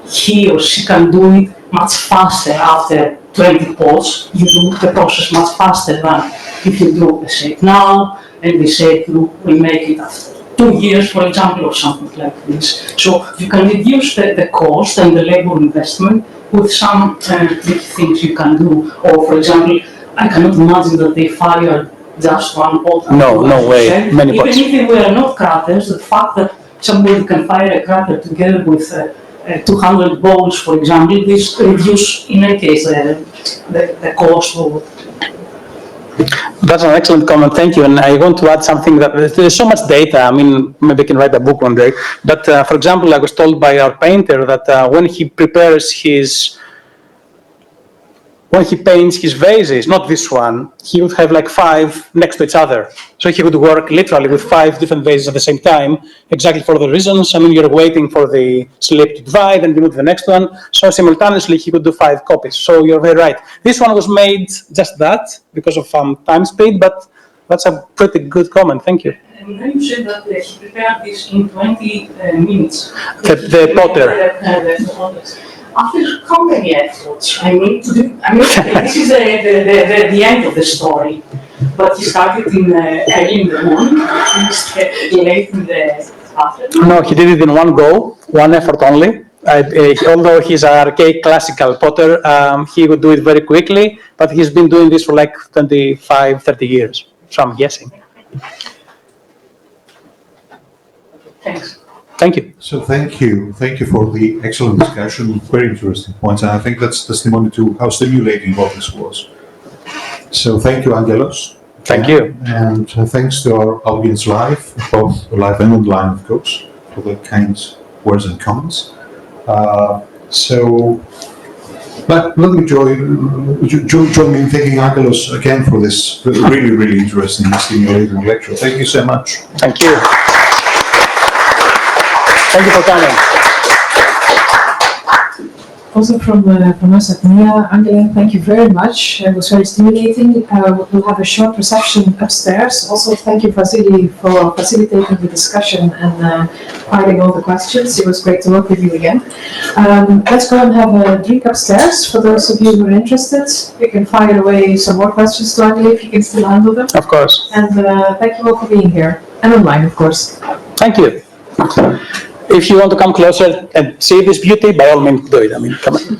D: he or she can do it much faster after 20 pots. You do the process much faster than if you do the shape now, and the shape we make it after 2 years, for example, or something like this. So you can reduce the cost and the labor investment with some tricky things you can do. Or, for example, I cannot imagine that they fired just one pot.
B: No way. Many pots.
D: Even if they were not craters, the fact that somebody can fire a crater together with 200 balls, for example, this reduces, in any case, the cost of.
B: That's an excellent comment, thank you. And I want to add something that there's so much data. I mean, maybe I can write a book one day. But for example, I was told by our painter that when he paints his vases, not this one, he would have like 5 next to each other. So he would work literally with 5 different vases at the same time, exactly for the reasons. I mean, you're waiting for the slip to dry, then you move to the next one. So simultaneously, he could do 5 copies. So you're very right. This one was made just that because of time speed, but that's a pretty good comment. Thank you.
D: And then you said that he prepared this in 20 minutes.
B: The potter.
D: After how many efforts? I mean, this is the end of the story. But he started early in the morning, late in the afternoon.
B: No, he did it in one go, one effort only. Although he's an archaic classical potter, he would do it very quickly, but he's been doing this for like 25, 30 years, so I'm guessing.
D: Thanks.
B: Thank you.
C: So thank you for the excellent discussion, very interesting points, and I think that's testimony to how stimulating all this was. So thank you, Angelos.
B: Thank you.
C: And thanks to our audience live, both live and online, of course, for the kind words and comments. So But let me join me in thanking Angelos again for this really, really interesting and stimulating lecture. Thank you so much.
B: Thank you. Thank you for coming.
A: Also from us at NIA, Angela, thank you very much. It was very stimulating. We'll have a short reception upstairs. Also, thank you, Vasily, for facilitating the discussion and filing all the questions. It was great to work with you again. Let's go and have a drink upstairs. For those of you who are interested, you can fire away some more questions to Angela if you can still handle them.
B: Of course.
A: And thank you all for being here. And online, of course.
B: Thank you. If you want to come closer and see this beauty, by all means do it. I mean, come on.